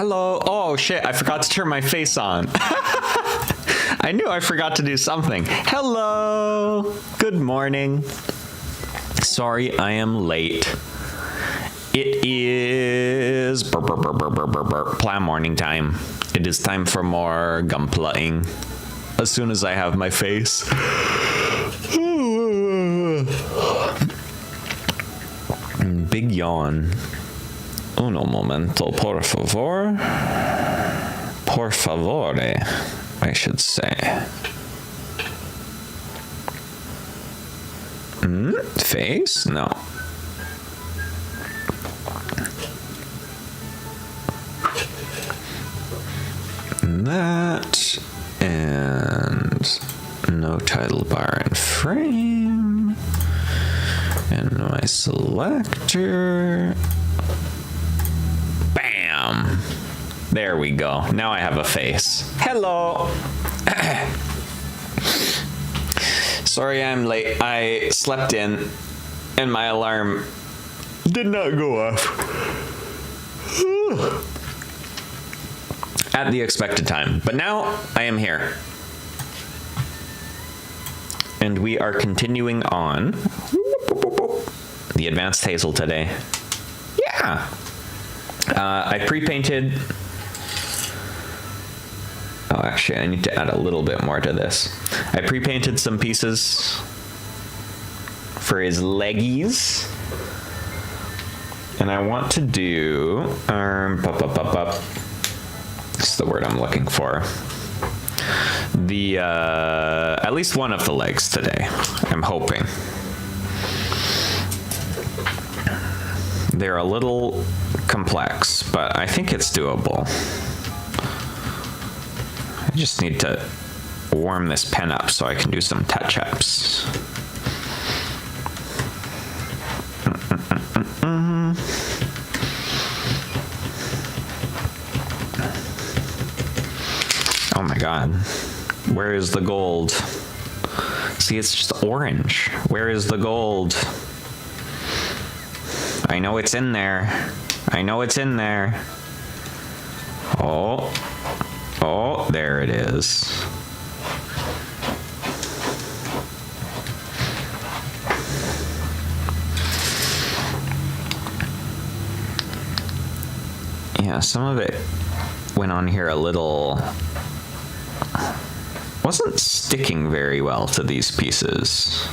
Hello. Oh shit, I forgot to turn my face on. I knew I forgot to do something. Hello. Good morning. Sorry I am late. It is PlaMorning time. It is time for more gunplotting. As soon as I have my face. Big yawn. Uno momento, por favor. Por favore, I should say. Face? No. That, and no title bar and frame, and my selector. Bam! There we go. Now I have a face. Hello! Sorry I'm late. I slept in, and my alarm did not go off. At the expected time. But now I am here. And we are continuing on the advanced Hazel today. Yeah. I pre-painted. Oh, actually, I need to add a little bit more to this. I pre-painted some pieces for his leggies. And I want to do That's the word I'm looking for. The at least one of the legs today. I'm hoping. They're a little complex, but I think it's doable. I just need to warm this pen up so I can do some touch-ups. Oh my god. Where is the gold? See, it's just orange. Where is the gold? I know it's in there. I know it's in there. Oh. Oh, there it is. Yeah, some of it went on here a little... wasn't sticking very well to these pieces.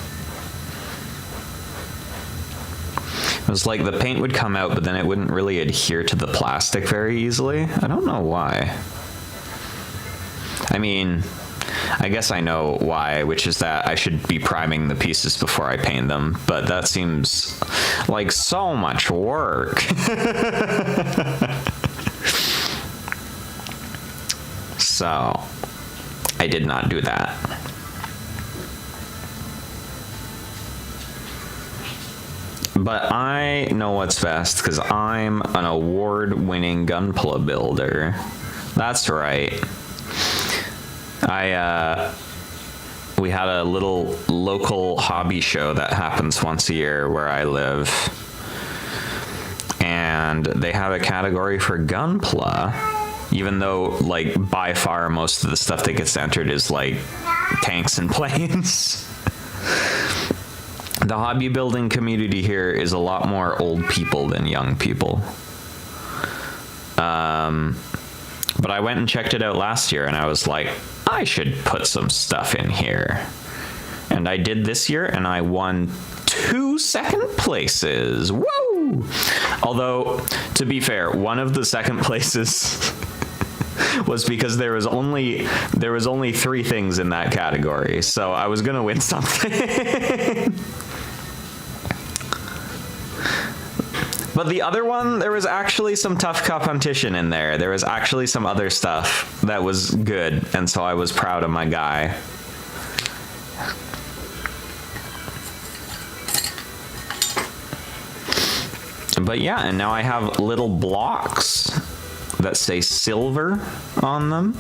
It was like the paint would come out, but then it wouldn't really adhere to the plastic very easily. I don't know why. I mean, I guess I know why, which is that I should be priming the pieces before I paint them, but that seems like so much work. So, I did not do that. But I know what's best, because I'm an award-winning gunpla builder. That's right. We had a little local hobby show that happens once a year where I live. And they have a category for gunpla, even though, like, by far most of the stuff that gets entered is, like, tanks and planes. The hobby building community here is a lot more old people than young people. But I went and checked it out last year, and I was like, I should put some stuff in here. And I did this year, and I won 2 second places. Woo! Although, to be fair, one of the second places was because there was only 3 things in that category, so I was gonna win something. But the other one, there was actually some tough competition in there. There was actually some other stuff that was good, and so I was proud of my guy. But yeah, and now I have little blocks that say silver on them.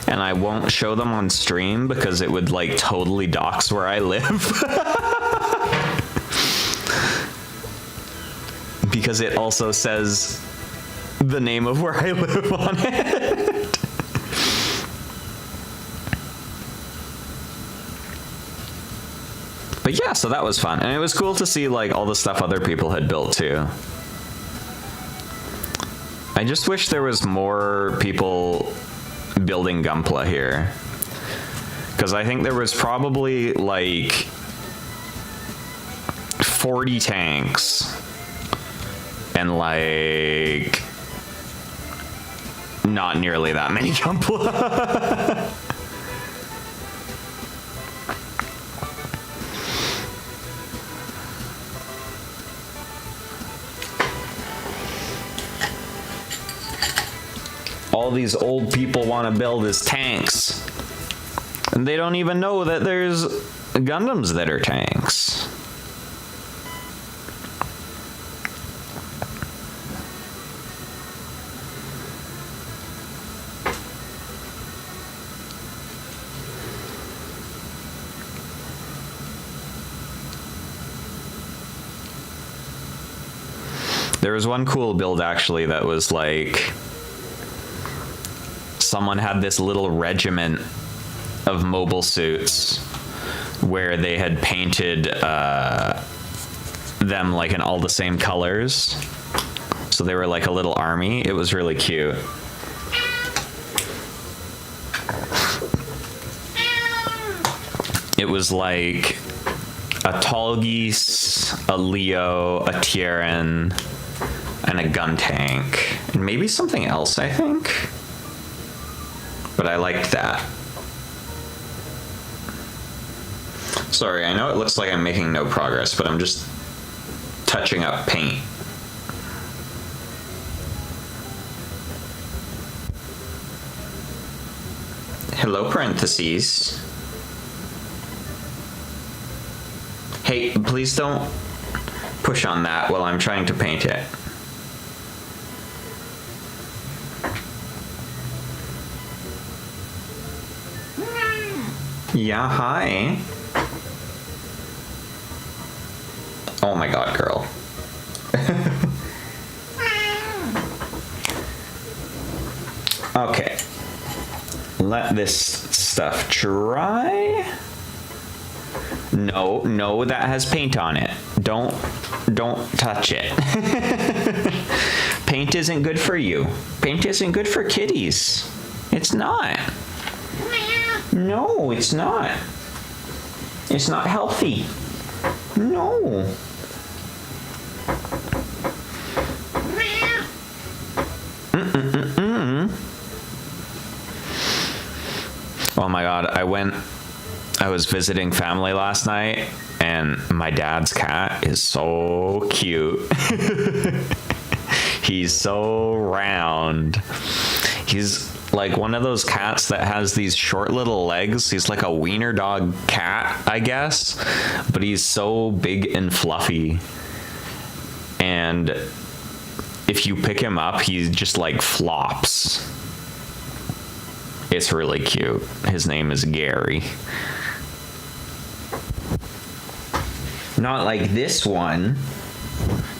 And I won't show them on stream because it would, like, totally dox where I live. Because it also says the name of where I live on it. But yeah, so that was fun. And it was cool to see like all the stuff other people had built too. I just wish there was more people building Gunpla here. Because I think there was probably like 40 tanks and like not nearly that many Gunpla. All these old people want to build is tanks. And they don't even know that there's Gundams that are tanks. There was one cool build actually that was like someone had this little regiment of mobile suits where they had painted them like in all the same colors. So they were like a little army. It was really cute. It was like a tall geese, a Leo, a Tieran, and a gun tank. And maybe something else, I think. But I liked that. Sorry, I know it looks like I'm making no progress, but I'm just touching up paint. Hello, parentheses. Hey, please don't push on that while I'm trying to paint it. Yeah, hi. Oh my god, girl. Okay. Let this stuff dry. No, that has paint on it. Don't touch it. Paint isn't good for you. Paint isn't good for kitties. It's not. No, it's not. It's not healthy. No. Oh my god, I was visiting family last night and my dad's cat is so cute. He's so round. He's like one of those cats that has these short little legs. He's like a wiener dog cat, I guess, but he's so big and fluffy. And if you pick him up, he just like flops. It's really cute. His name is Gary. Not like this one.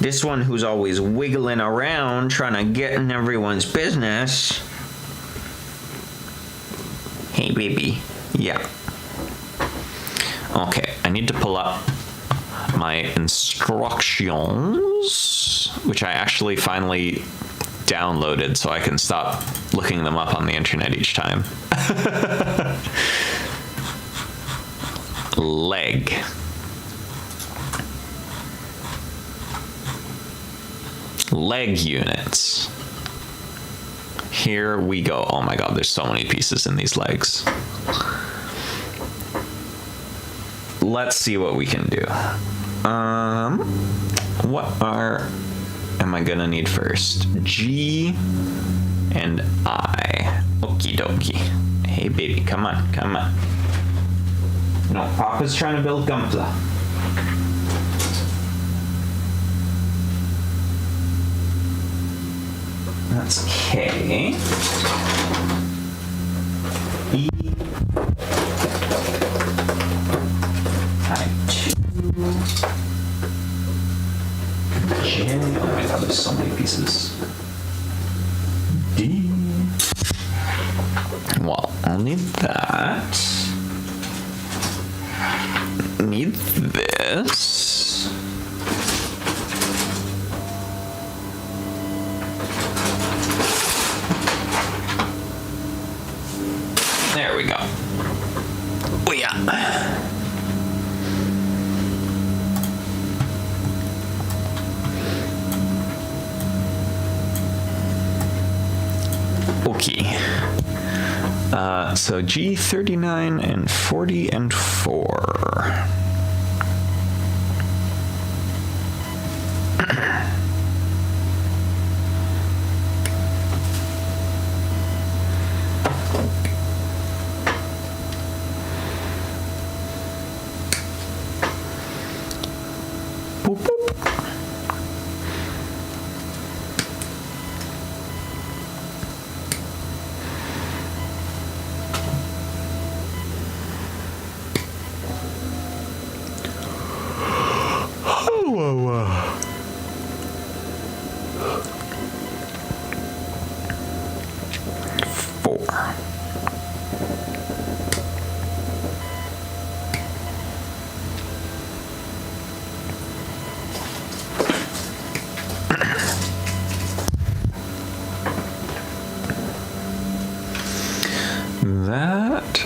This one who's always wiggling around trying to get in everyone's business. Hey, baby. Yeah. Okay, I need to pull up my instructions, which I actually finally downloaded so I can stop looking them up on the internet each time. Leg. Leg units. Here we go. Oh my god, there's so many pieces in these legs. Let's see what we can do. What am I gonna need first? G and I. Okie dokie. Hey baby, come on, come on. No, Papa's trying to build Gunpla. That's K. E. I2. J. Oh my god, there's so many pieces. Well, I'll need that. Need this. There we go. Oh yeah. Okay. So G39 and 40 and 4. Boop, boop. That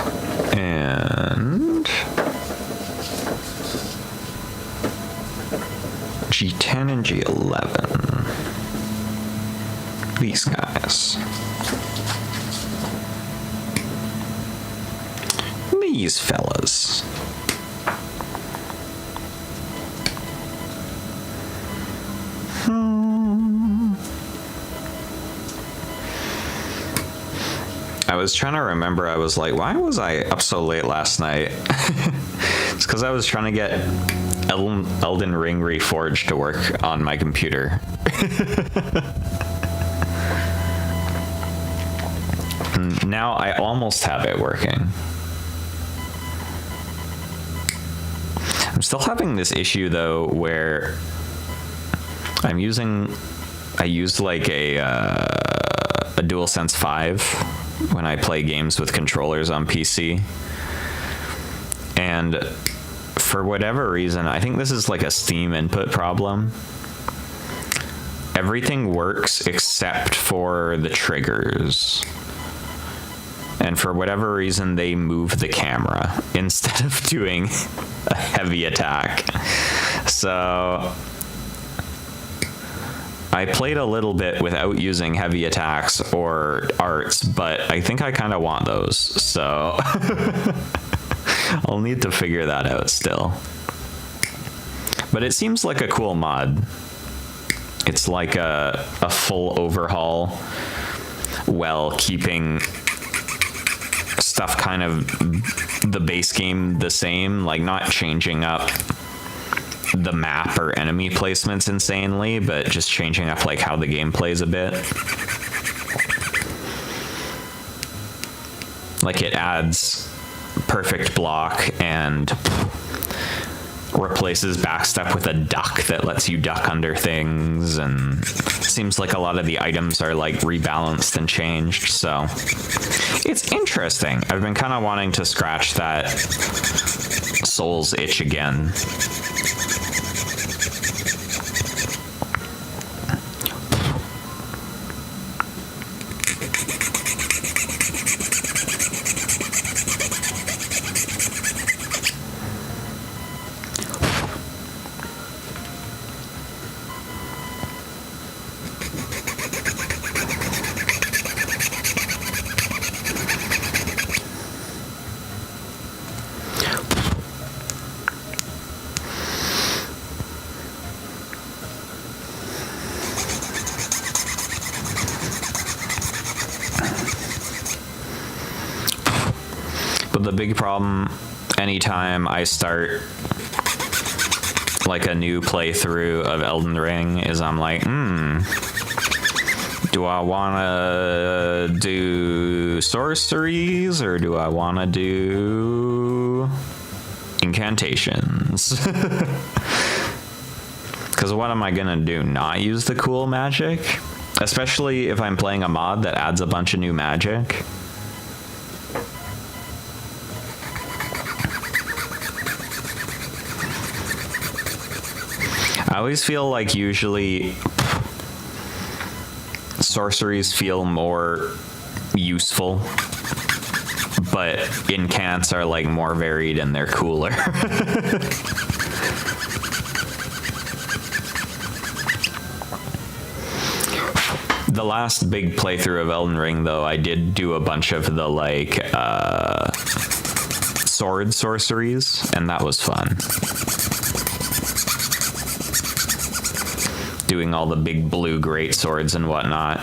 and G10 and G11. These guys. These fellas. I was trying to remember, I was like, why was I up so late last night? It's because I was trying to get Elden Ring Reforged to work on my computer. Now I almost have it working. I'm still having this issue though where I used like a DualSense 5 when I play games with controllers on PC. And for whatever reason, I think this is like a Steam input problem. Everything works except for the triggers. And for whatever reason, they move the camera instead of doing a heavy attack. So I played a little bit without using heavy attacks or arts, but I think I kind of want those. So I'll need to figure that out still. But it seems like a cool mod. It's like a full overhaul while keeping stuff kind of the base game the same, like not changing up the map or enemy placements insanely, but just changing up like how the game plays a bit. Like it adds perfect block and replaces backstep with a duck that lets you duck under things, and it seems like a lot of the items are like rebalanced and changed, so it's interesting. I've been kind of wanting to scratch that Souls itch again. But the big problem anytime I start like a new playthrough of Elden Ring is I'm like, do I want to do sorceries or do I want to do incantations? Because what am I going to do? Not use the cool magic? Especially if I'm playing a mod that adds a bunch of new magic. I always feel like usually sorceries feel more useful, but incants are like more varied and they're cooler. The last big playthrough of Elden Ring, though, I did do a bunch of the like sword sorceries, and that was fun. Doing all the big blue great swords and whatnot.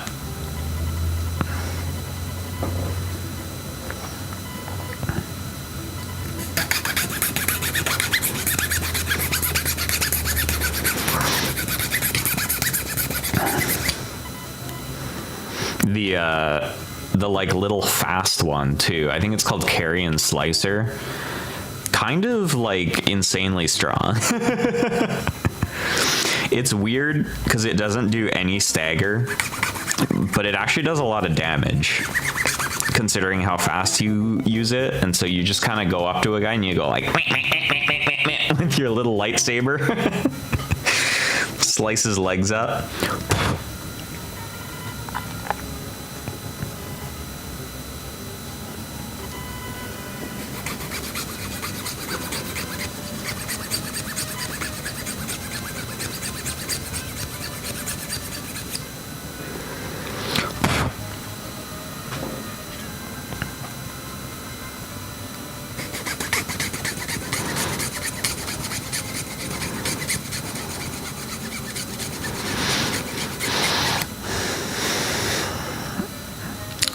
The like little fast one too. I think it's called Carrion Slicer. Kind of like insanely strong. It's weird because it doesn't do any stagger, but it actually does a lot of damage considering how fast you use it. And so you just kind of go up to a guy and you go like with your little lightsaber. Slice his legs up.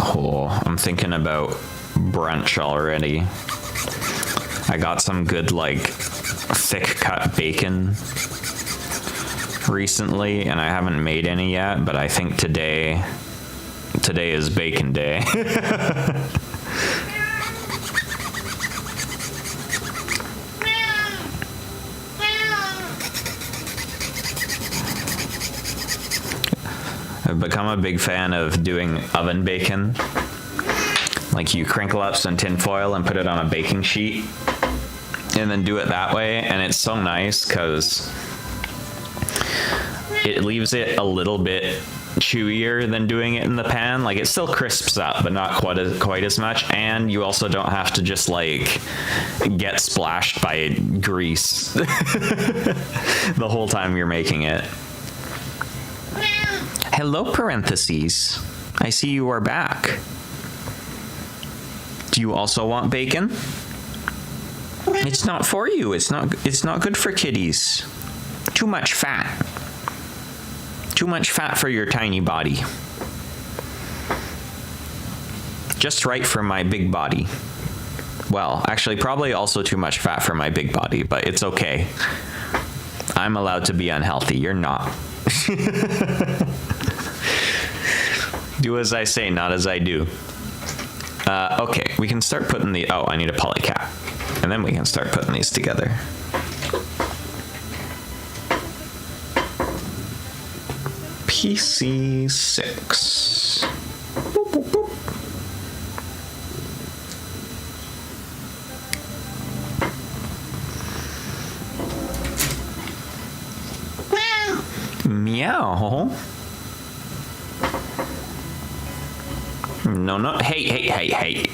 Oh, I'm thinking about brunch already. I got some good, like, thick cut bacon recently, and I haven't made any yet, but I think today is bacon day. I've become a big fan of doing oven bacon. Like you crinkle up some tin foil and put it on a baking sheet and then do it that way. And it's so nice because it leaves it a little bit chewier than doing it in the pan. Like it still crisps up, but not quite as much. And you also don't have to just like get splashed by grease the whole time you're making it. Hello, parentheses. I see you are back. Do you also want bacon? It's not for you. It's not good for kitties. Too much fat. Too much fat for your tiny body. Just right for my big body. Well, actually, probably also too much fat for my big body, but it's okay. I'm allowed to be unhealthy. You're not. Do as I say, not as I do. Okay, we can start putting the... Oh, I need a polycap. And then we can start putting these together. PC6. Boop, boop, boop. Meow. No. Hey.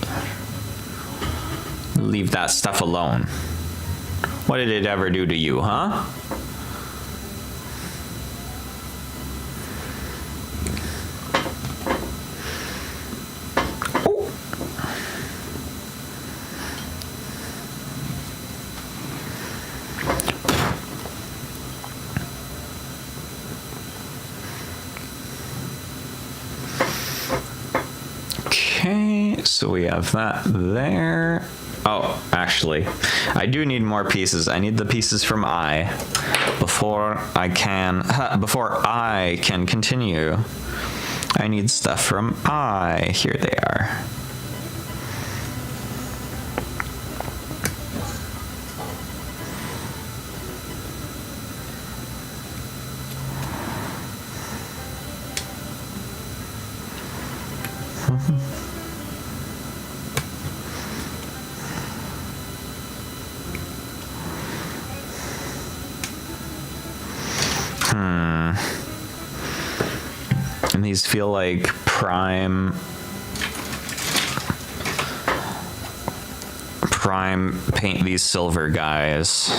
Leave that stuff alone. What did it ever do to you, huh? Oh. Okay, so we have that there. Oh, actually, I do need more pieces. I need the pieces from I before I can continue. I need stuff from I. Here they are. These feel like prime paint these silver guys.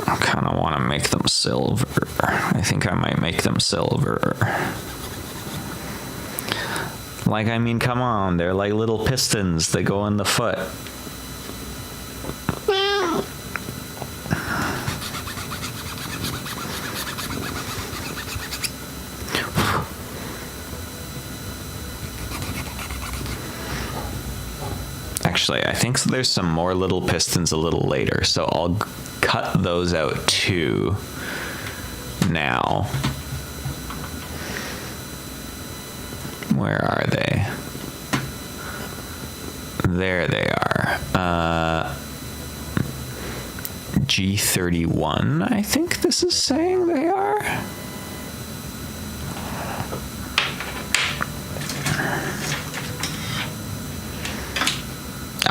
I kind of want to make them silver. I think I might make them silver. Like, I mean, come on, they're like little pistons that go in the foot. Actually, I think there's some more little pistons a little later, so I'll cut those out too now. Where are they? There they are. G31, I think this is saying they are.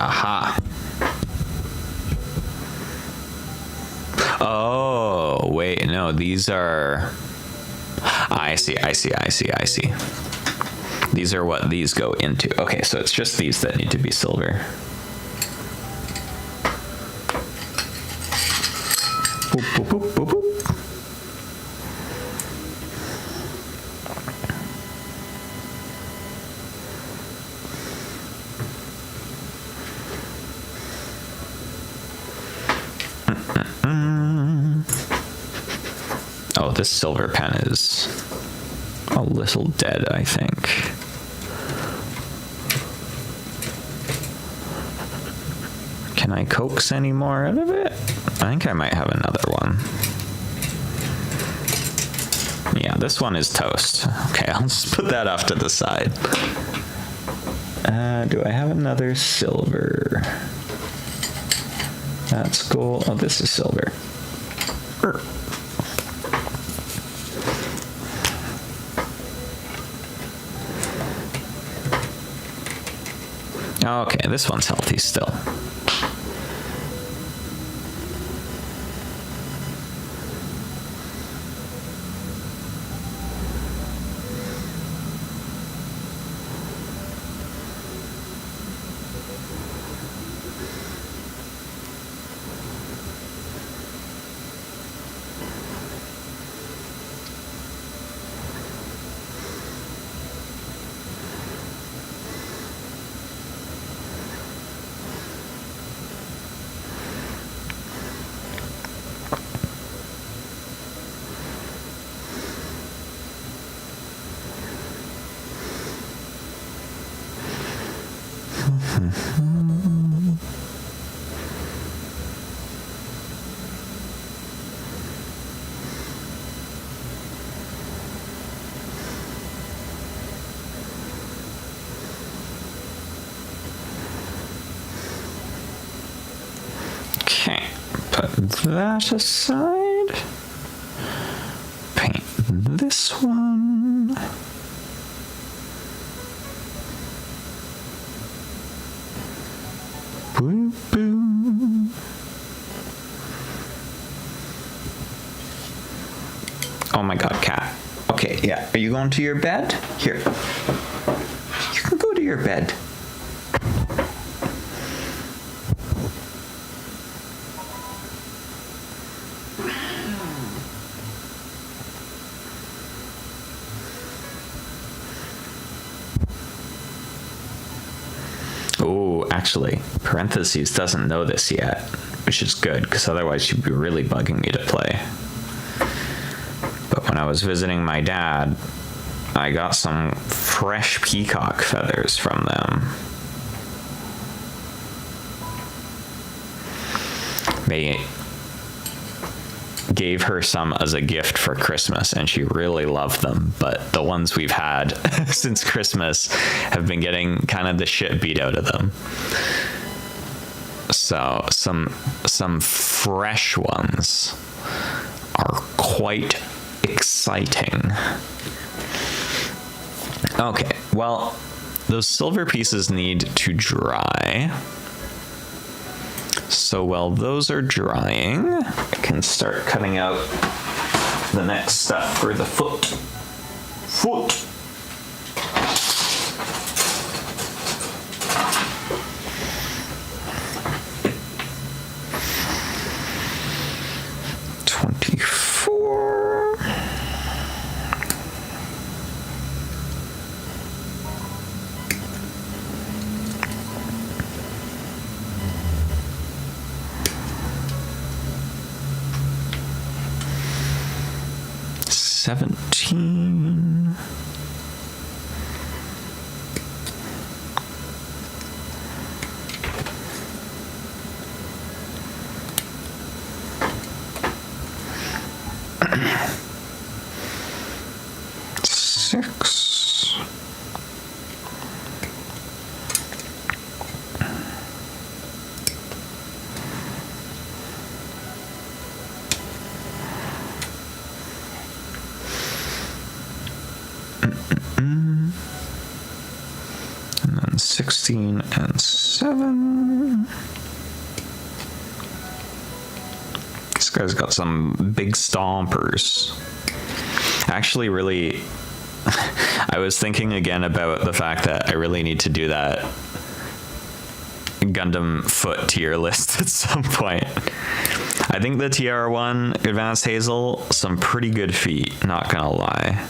Aha. Oh, wait, no, these are... I see. These are what these go into. Okay, so it's just these that need to be silver. Boop, boop, boop, boop, boop. Oh, this silver pen is a little dead, I think. Can I coax any more out of it? I think I might have another one. Yeah, this one is toast. Okay, I'll just put that off to the side. Do I have another silver? That's gold. Oh, this is silver. Okay, this one's healthy still. Okay, put that aside. Paint this one. Boom, boom. Oh my god, cat. Okay, yeah. Are you going to your bed? Here. You can go to your bed. Oh, actually, parentheses doesn't know this yet, which is good, because otherwise she'd be really bugging me to play. But when I was visiting my dad, I got some fresh peacock feathers from them. They gave her some as a gift for Christmas, and she really loved them, but the ones we've had since Christmas have been getting kind of the shit beat out of them. So some fresh ones are quite exciting. Okay, well, those silver pieces need to dry. So while those are drying, I can start cutting out the next step for the foot. Foot. $17. $6. And then 16 and 7. This guy's got some big stompers. Actually, really, I was thinking again about the fact that I really need to do that Gundam foot tier list at some point. I think the TR1 Advanced Hazel, some pretty good feet, not gonna lie.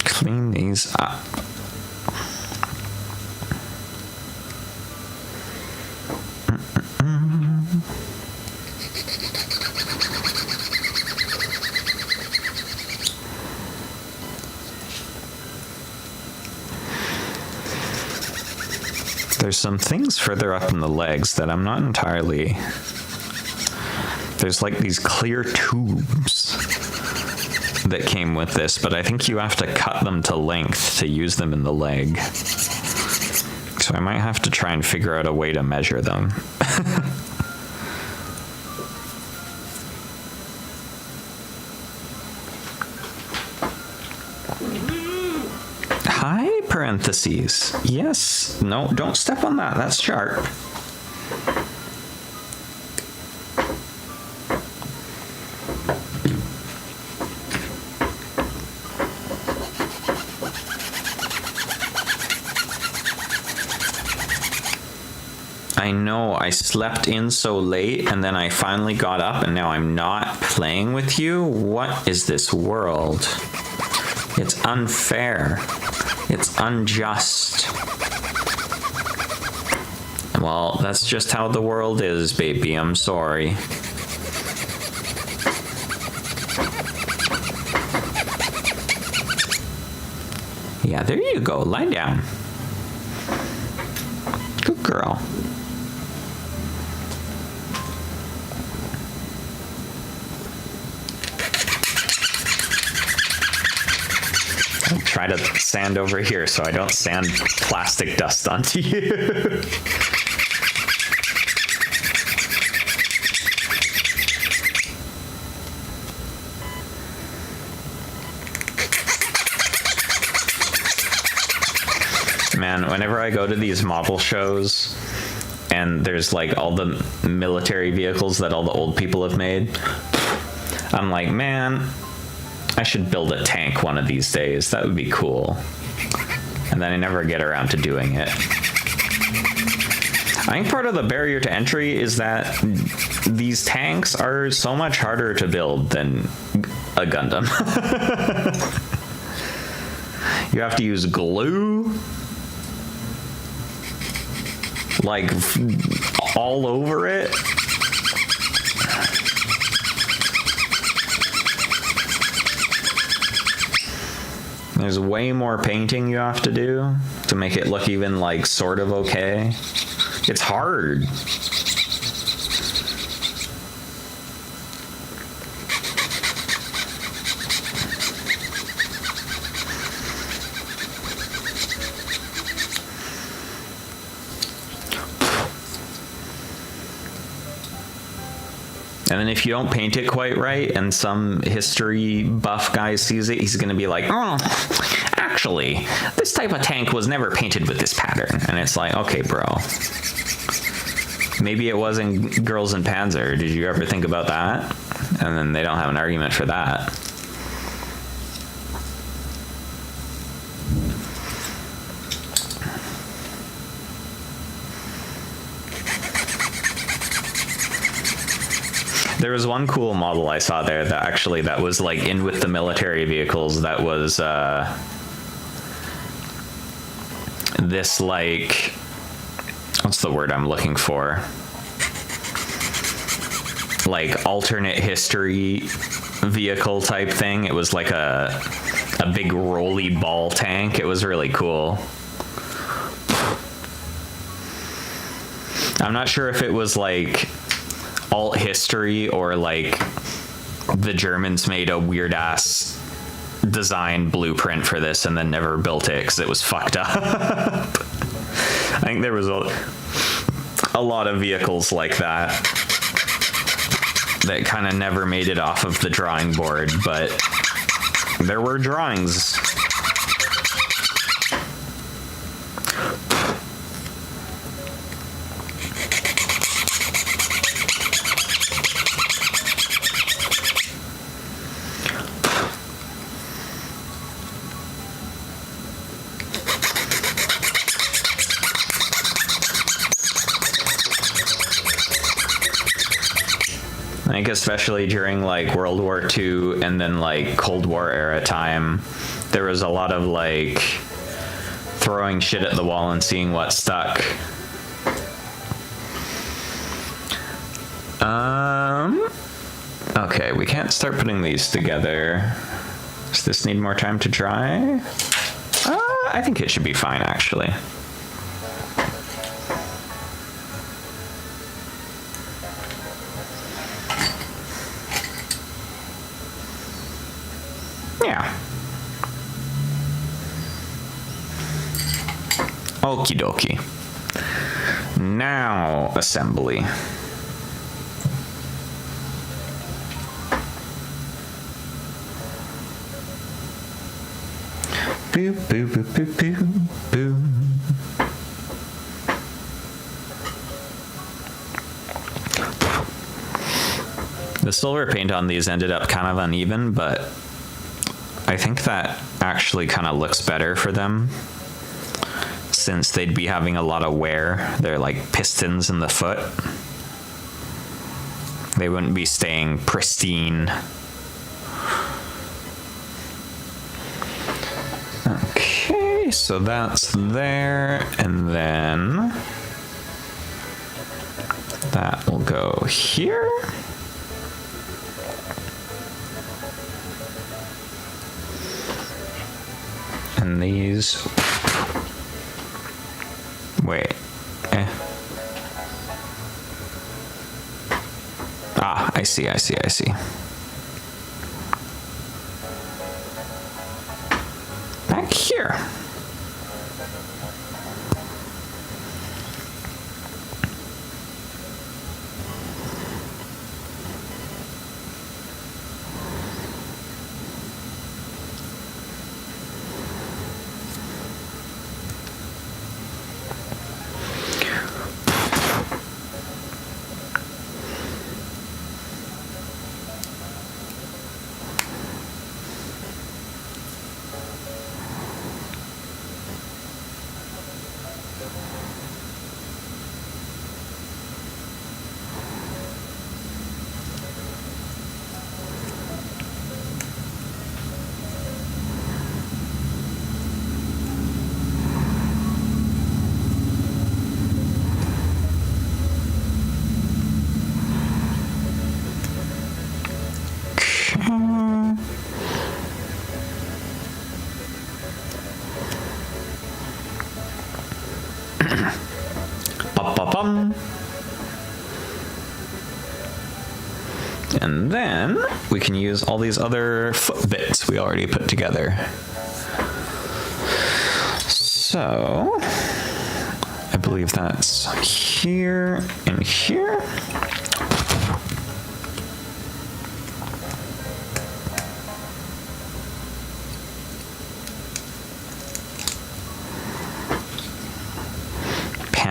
Clean these up. There's some things further up in the legs that I'm not entirely... There's like these clear tubes that came with this, but I think you have to cut them to length to use them in the leg. So I might have to try and figure out a way to measure them. Hi, parentheses. Yes. No, don't step on that. That's sharp. I know, I slept in so late and then I finally got up and now I'm not playing with you? What is this world? It's unfair. It's unjust. Well, that's just how the world is, baby. I'm sorry. Yeah, there you go. Lie down. Good girl. I'll try to sand over here so I don't sand plastic dust onto you. Man, whenever I go to these model shows and there's like all the military vehicles that all the old people have made, I'm like, man, I should build a tank one of these days. That would be cool. And then I never get around to doing it. I think part of the barrier to entry is that these tanks are so much harder to build than a Gundam. You have to use glue, like, all over it. There's way more painting you have to do to make it look even like sort of okay. It's hard. And then if you don't paint it quite right and some history buff guy sees it, he's going to be like, oh, actually, this type of tank was never painted with this pattern. And it's like, okay, bro. Maybe it was in Girls in Panzer. Did you ever think about that? And then they don't have an argument for that. There was one cool model I saw there that was like in with the military vehicles. That was this, like, what's the word I'm looking for? Like alternate history vehicle type thing. It was like a big rolly ball tank. It was really cool. I'm not sure if it was like alt history or like the Germans made a weird ass design blueprint for this and then never built it because it was fucked up. I think there was a lot of vehicles like that that kind of never made it off of the drawing board, but there were drawings. I think especially during like World War II and then like Cold War era time, there was a lot of like throwing shit at the wall and seeing what stuck. Okay, we can't start putting these together. Does this need more time to dry? I think it should be fine, actually. Yeah. Okie dokie. Now, assembly. Boo, boo, boo, boo, boo, boo. The silver paint on these ended up kind of uneven, but I think that actually kind of looks better for them since they'd be having a lot of wear. They're like pistons in the foot. They wouldn't be staying pristine. Okay, so that's there, and then that will go here. And these, wait, Ah, I see. Back here. And then we can use all these other foot bits we already put together. So I believe that's here and here.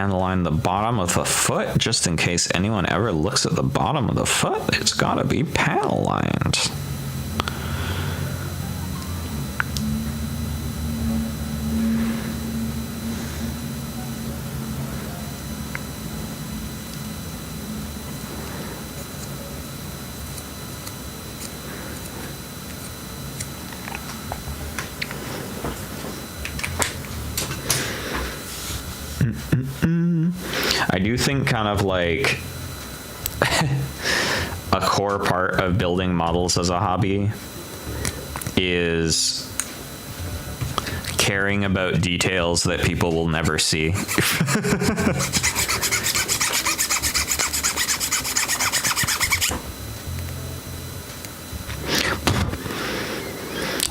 panel line the bottom of the foot, just in case anyone ever looks at the bottom of the foot. It's gotta be panel lined. I do think kind of like a core part of building models as a hobby is caring about details that people will never see.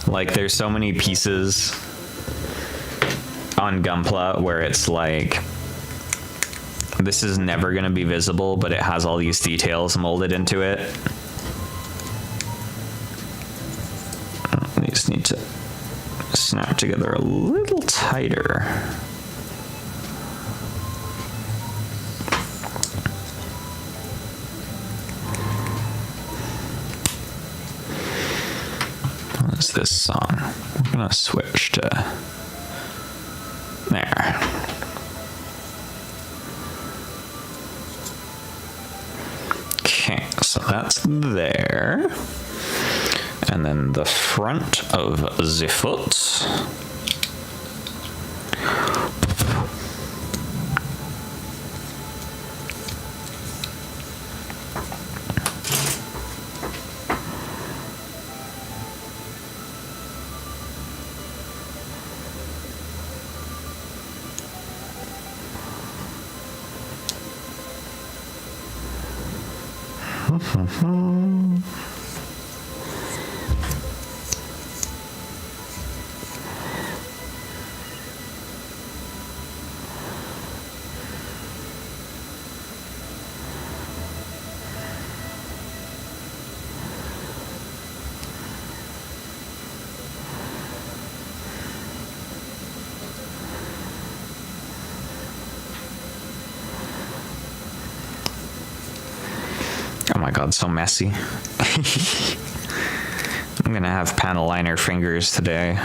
Like, there's so many pieces on Gunpla where it's like, this is never going to be visible, but it has all these details molded into it. These need to snap together a little tighter. What is this song? I'm going to switch to there. Okay, so that's there. And then the front of the foot. Oh my god, so messy. I'm gonna have panel liner fingers today.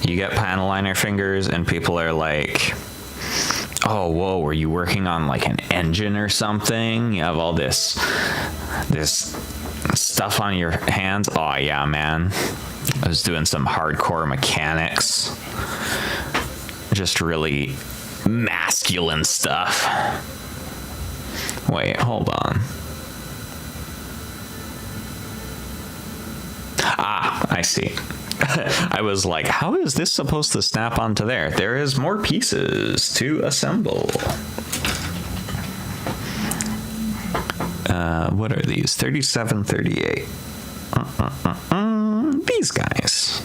You get panel liner fingers and people are like, oh, whoa, were you working on like an engine or something? You have all this stuff on your hands. Oh yeah, man. I was doing some hardcore mechanics. Just really masculine stuff. Wait, hold on. Ah, I see. I was like, how is this supposed to snap onto there? There is more pieces to assemble. What are these? 37, 38. These guys.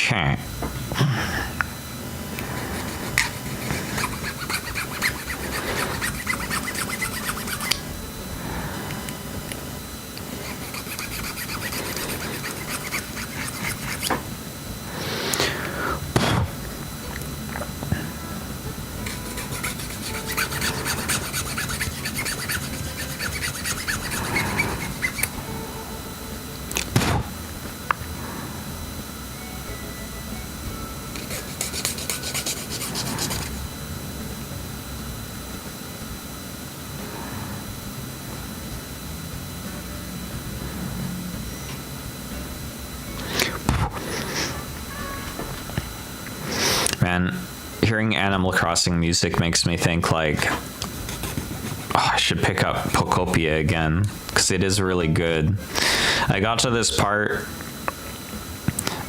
Okay. man, hearing Animal Crossing music makes me think like, oh, I should pick up Pokopia again, because it is really good. I got to this part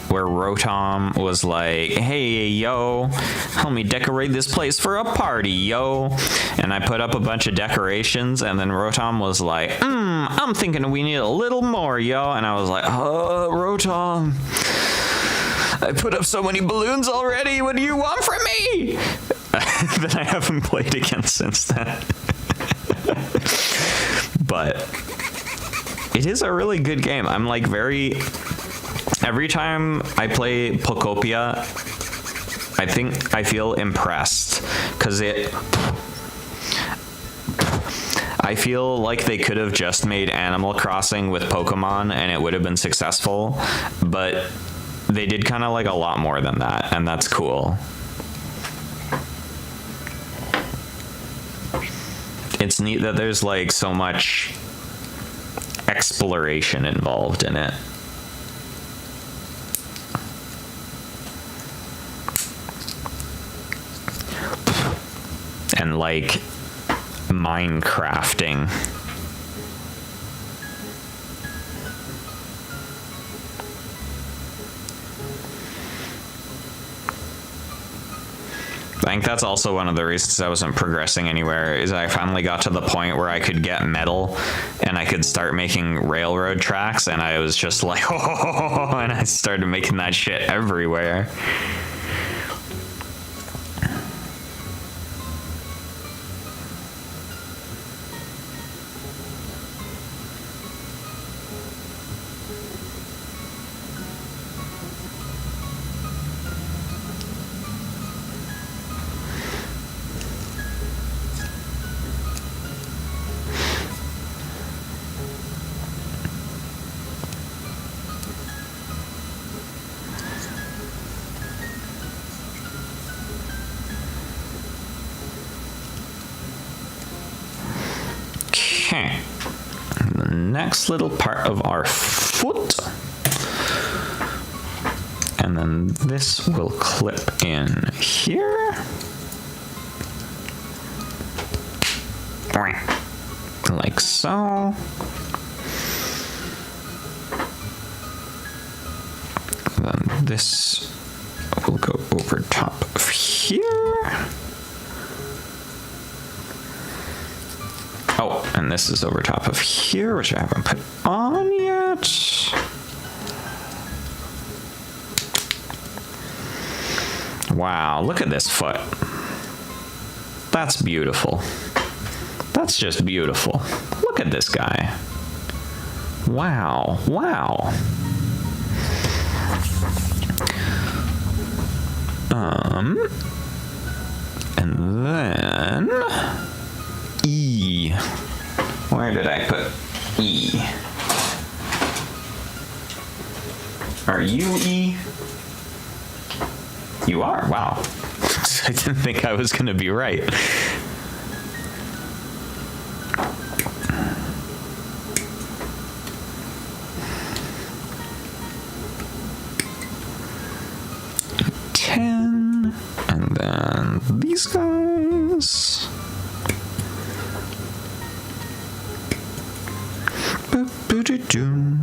where Rotom was like, hey, yo, help me decorate this place for a party, yo. And I put up a bunch of decorations, and then Rotom was like, I'm thinking we need a little more, yo. And I was like, Rotom, I put up so many balloons already. What do you want from me? Then I haven't played again since then. But it is a really good game. I'm like every time I play Pokopia, I feel impressed, because I feel like they could have just made Animal Crossing with Pokemon and it would have been successful, but they did kind of like a lot more than that, and that's cool. It's neat that there's like so much exploration involved in it. And like Minecrafting. I think that's also one of the reasons I wasn't progressing anywhere, is I finally got to the point where I could get metal and I could start making railroad tracks, and I was just like, oh, and I started making that shit everywhere. Okay, the next little part of our foot, and then this will clip in here, like so. Then this will go over top of here. Oh, and this is over top of here, which I haven't put on yet. Wow, look at this foot. That's beautiful. That's just beautiful. Look at this guy. Wow, wow. And then E. Where did I put E? Are you E? You are? Wow. I didn't think I was going to be right. And then these guys. Boop-boop-doo-doo.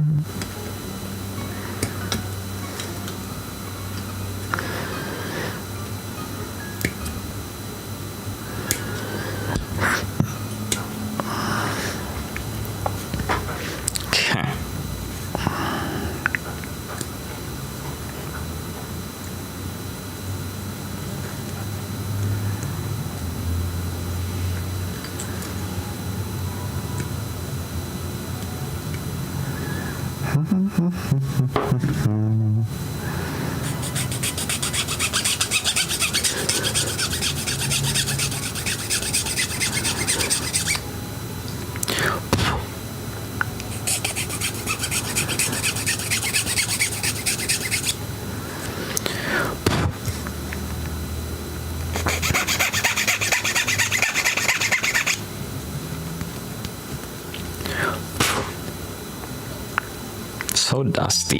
So dusty.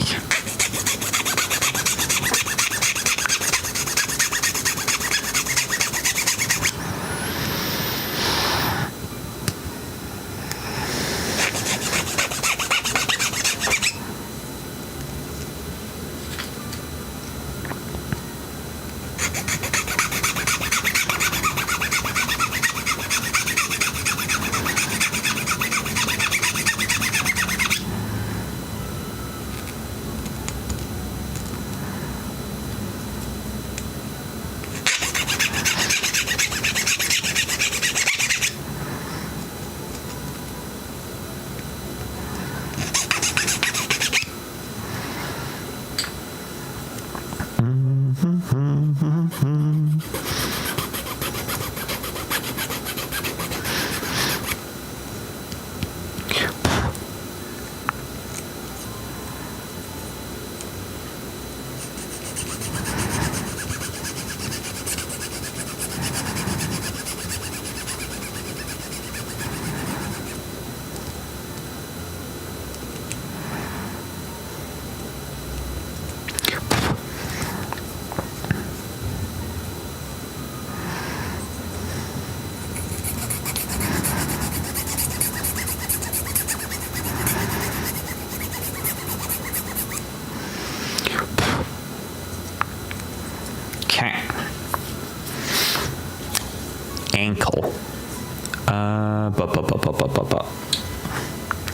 ankle.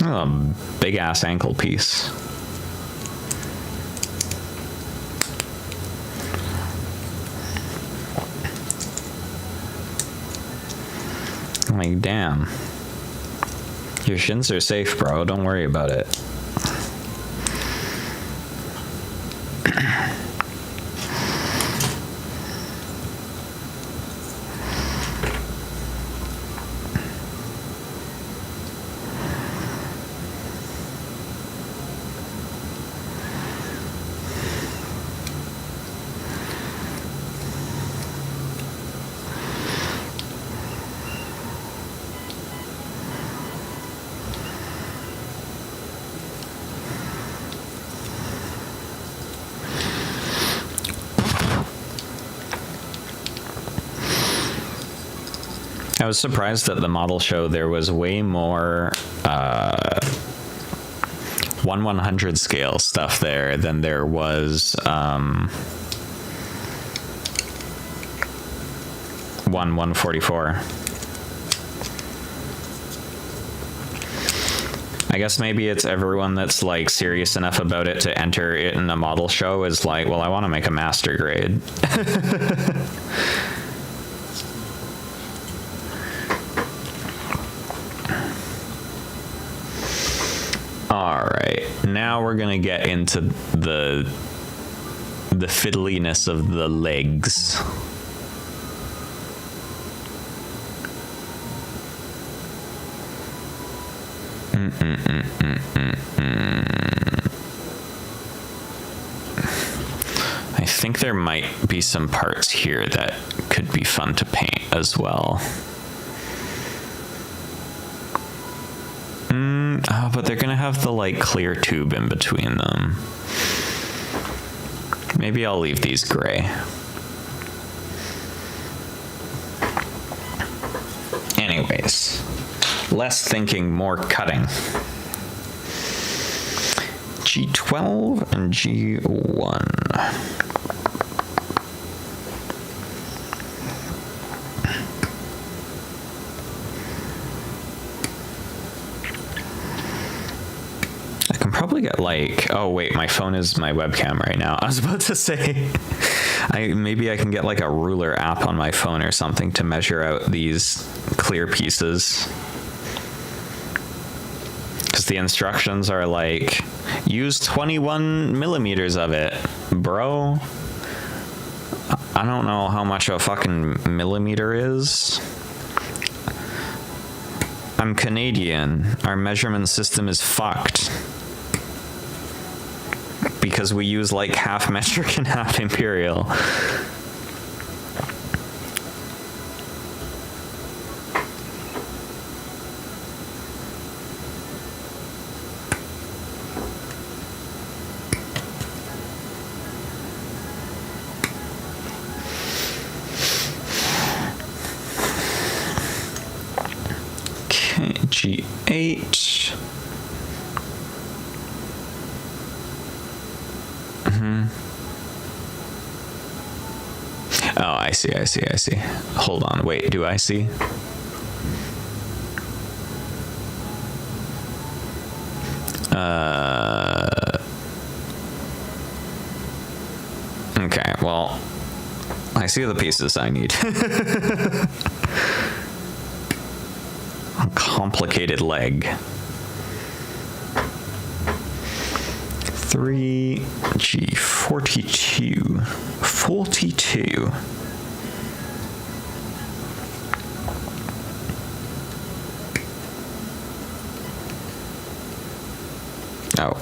Oh, big ass ankle piece. Like, damn. Your shins are safe, bro. Don't worry about it. I was surprised at the model show there was way more 1/100 scale stuff there than there was 1/144. I guess maybe it's everyone that's like serious enough about it to enter it in a model show is like, well, I want to make a master grade. Now we're gonna get into the fiddliness of the legs. I think there might be some parts here that could be fun to paint as well. Oh, but they're gonna have the like clear tube in between them. Maybe I'll leave these gray. Anyways, less thinking, more cutting. G12 and G1. Probably get like, oh wait, my phone is my webcam right now. I was about to say, maybe I can get like a ruler app on my phone or something to measure out these clear pieces. Because the instructions are like, use 21 millimeters of it, bro. I don't know how much a fucking millimeter is. I'm Canadian. Our measurement system is fucked. Because we use like half metric and half imperial. Okay, G8. Oh, I see. Hold on, wait, do I see? Okay, well, I see the pieces I need. A complicated leg. 3G42. 42. Oh.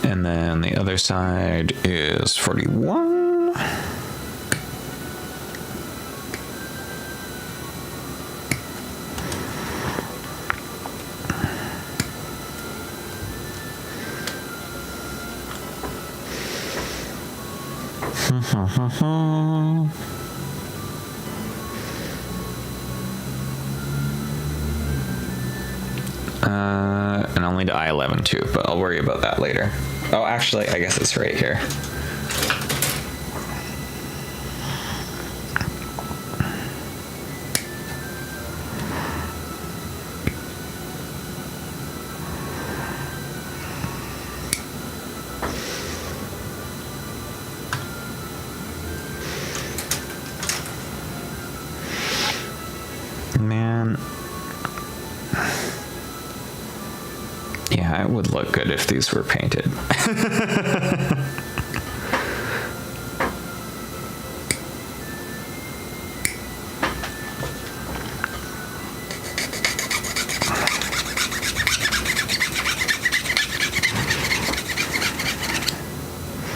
And then the other side is 41. And only to I-11 too, but I'll worry about that later. Oh, actually, I guess it's right here. Man. Yeah, it would look good if these were painted.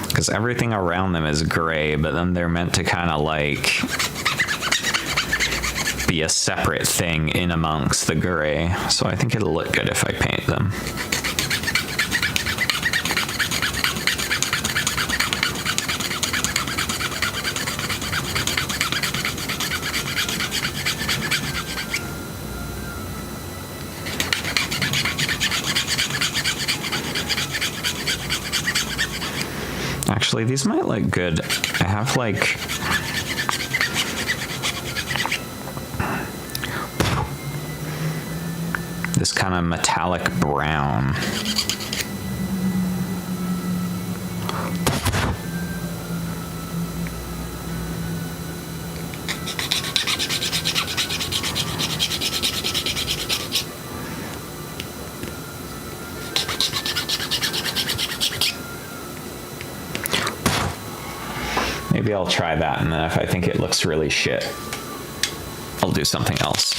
Because everything around them is gray, but then they're meant to kind of like be a separate thing in amongst the gray. So I think it'll look good if I paint them. Actually, these might look good. I have like this kind of metallic brown. Maybe I'll try that, and then if I think it looks really shit, I'll do something else.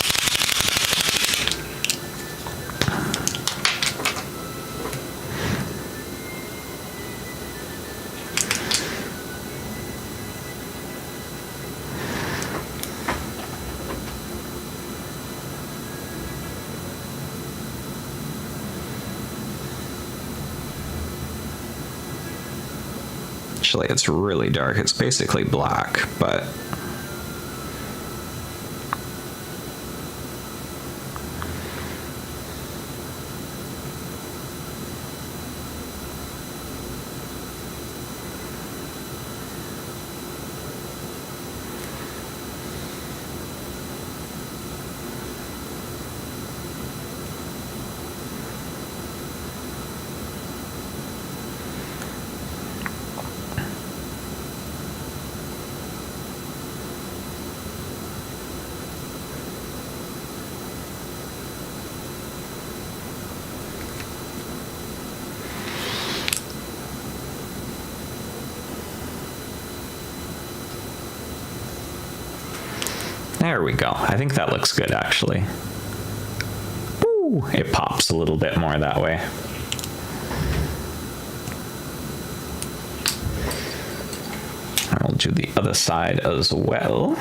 Actually, it's really dark. It's basically black, but there we go. I think that looks good, actually. Ooh, it pops a little bit more that way. I'll do the other side as well.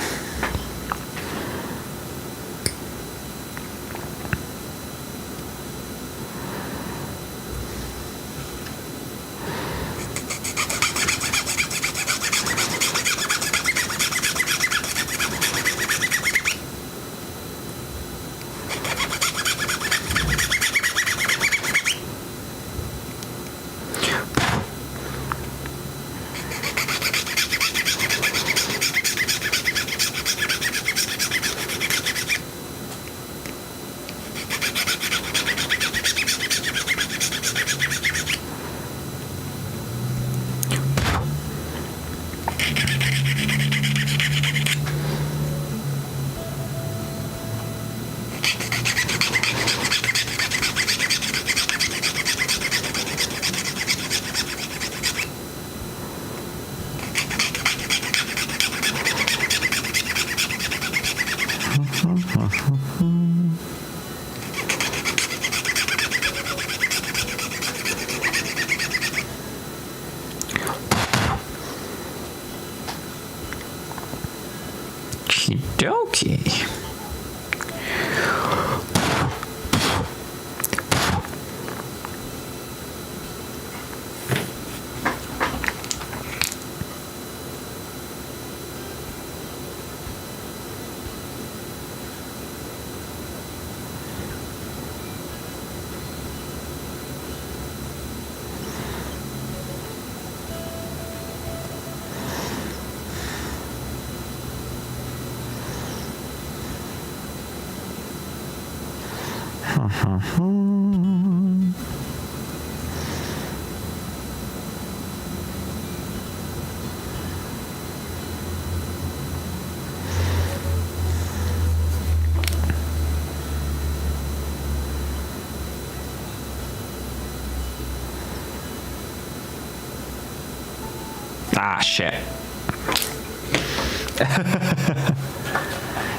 Ah, shit.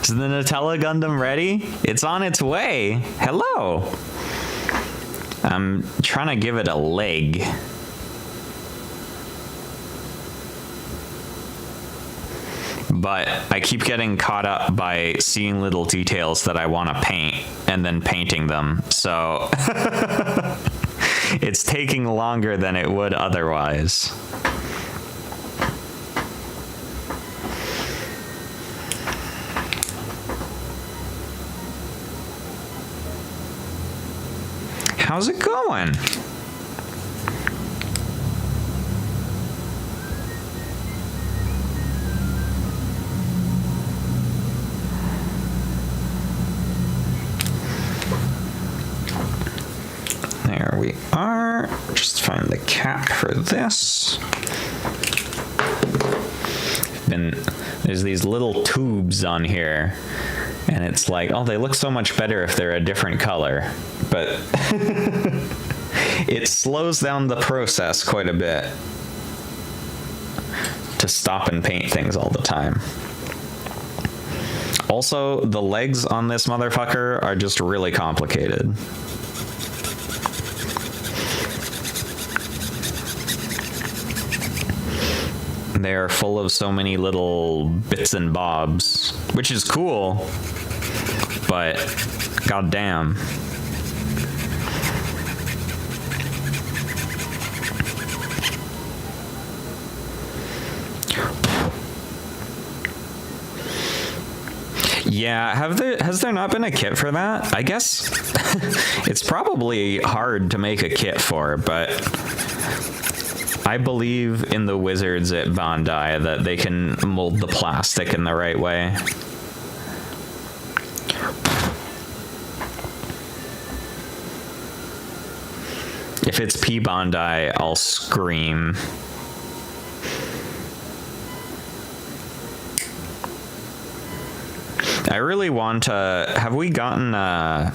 Is the Nutella Gundam ready? It's on its way. Hello. I'm trying to give it a leg. But I keep getting caught up by seeing little details that I want to paint and then painting them. So it's taking longer than it would otherwise. How's it going? There we are. Just find the cap for this. There's these little tubes on here, and it's like, oh, they look so much better if they're a different color. But it slows down the process quite a bit to stop and paint things all the time. Also, the legs on this motherfucker are just really complicated. They are full of so many little bits and bobs, which is cool, but goddamn. Yeah, has there not been a kit for that? I guess it's probably hard to make a kit for, but I believe in the wizards at Bandai that they can mold the plastic in the right way. If it's P Bandai, I'll scream. I really want to... Have we gotten... oh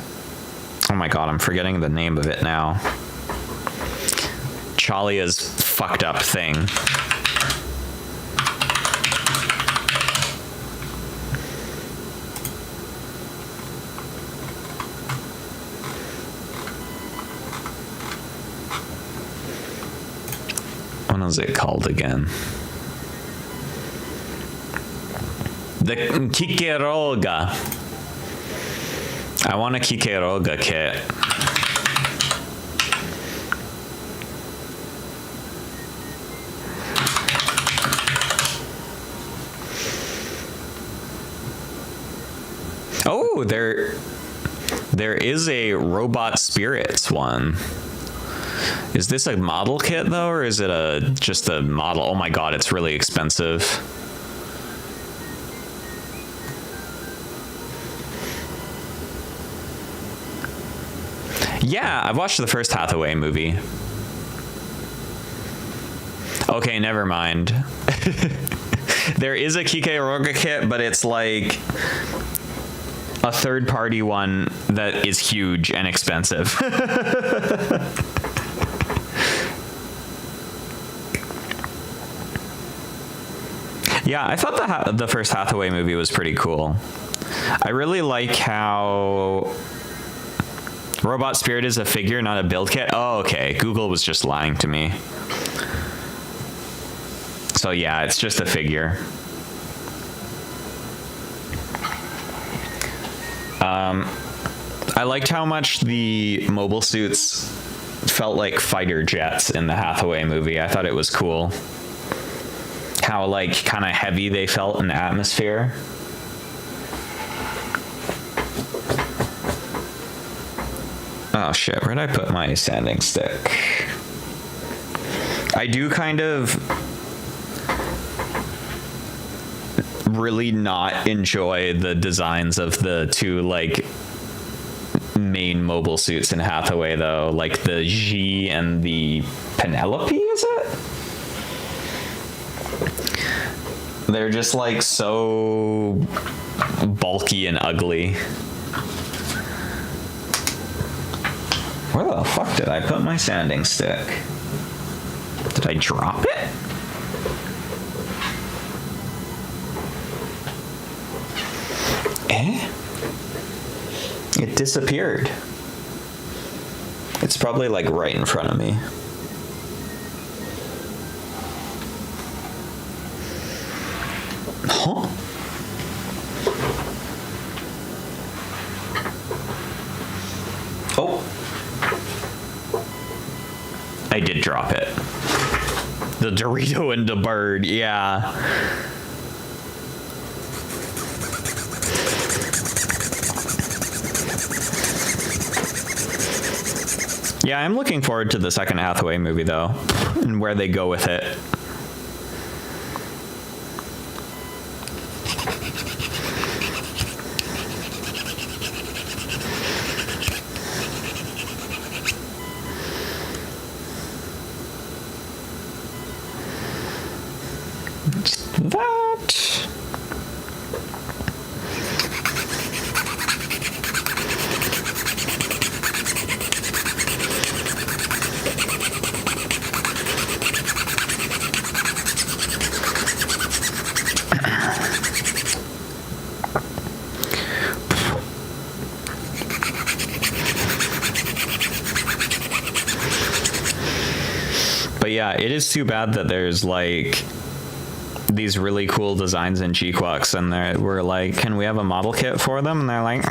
my god, I'm forgetting the name of it now. Chalia's fucked up thing. What is it called again? The Kikeroga. I want a Kikeroga kit. Oh, there is a Robot Spirits one. Is this a model kit though, or is it just a model? Oh my god, it's really expensive. Yeah, I've watched the first Hathaway movie. Okay, never mind. There is a Kikeroga kit, but it's like a third-party one that is huge and expensive. Yeah, I thought the first Hathaway movie was pretty cool. I really like how Robot Spirit is a figure, not a build kit. Oh, okay. Google was just lying to me. So yeah, it's just a figure. I liked how much the mobile suits felt like fighter jets in the Hathaway movie. I thought it was cool. How like kind of heavy they felt in the atmosphere. Oh shit, where'd I put my sanding stick? I do kind of really not enjoy the designs of the two like main mobile suits in Hathaway, though, like the G and the Penelope, is it? They're just like so bulky and ugly. Where the fuck did I put my sanding stick? Did I drop it? Eh? It disappeared. It's probably like right in front of me. Huh? Oh. I did drop it. The Dorito and the bird, yeah. Yeah, I'm looking forward to the second Hathaway movie, though, and where they go with it. That. But yeah, it is too bad that there's like these really cool designs in G-Quux, and we're like, can we have a model kit for them? And they're like,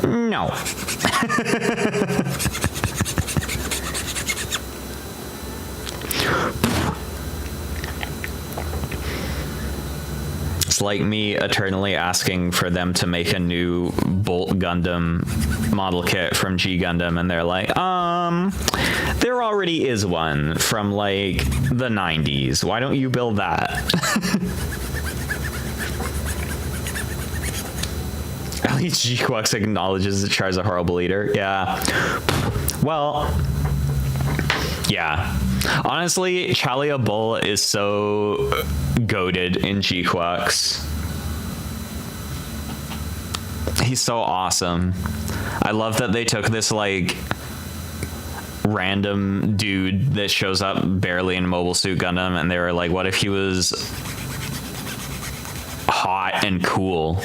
no. It's like me eternally asking for them to make a new Bolt Gundam model kit from G Gundam, and they're like, there already is one from like the 90s. Why don't you build that? At least G-Quux acknowledges that Char's a horrible leader. Yeah. Well, yeah. Honestly, Chalia Bull is so goated in G-Quux. He's so awesome. I love that they took this like random dude that shows up barely in Mobile Suit Gundam, and they were like, what if he was hot and cool?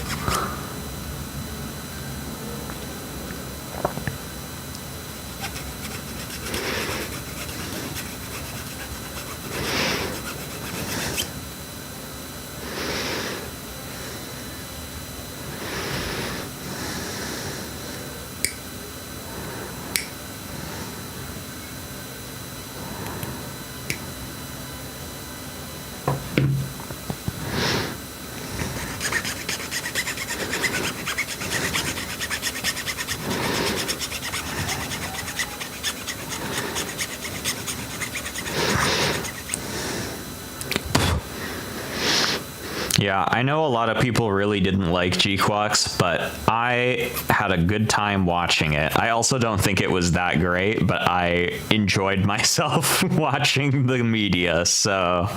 Yeah, I know a lot of people really didn't like G-Quux, but I had a good time watching it. I also don't think it was that great, but I enjoyed myself watching the media, so...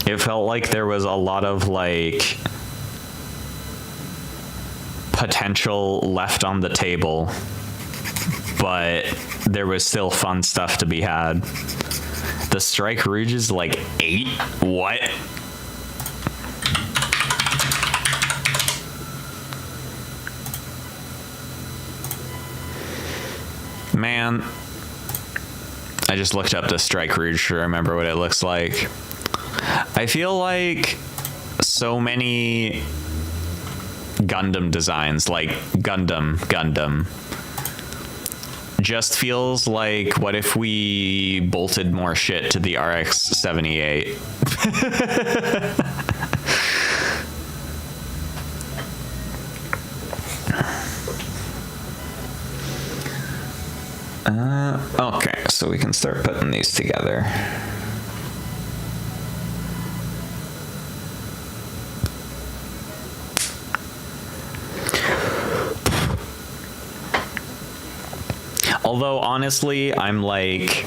It felt like there was a lot of, like, potential left on the table, but there was still fun stuff to be had. The Strike Rouge is like 8? What? Man, I just looked up the Strike Rouge to remember what it looks like. I feel like so many Gundam designs, like Gundam, just feels like, what if we bolted more shit to the RX-78? Okay, so we can start putting these together. Although, honestly, I'm like...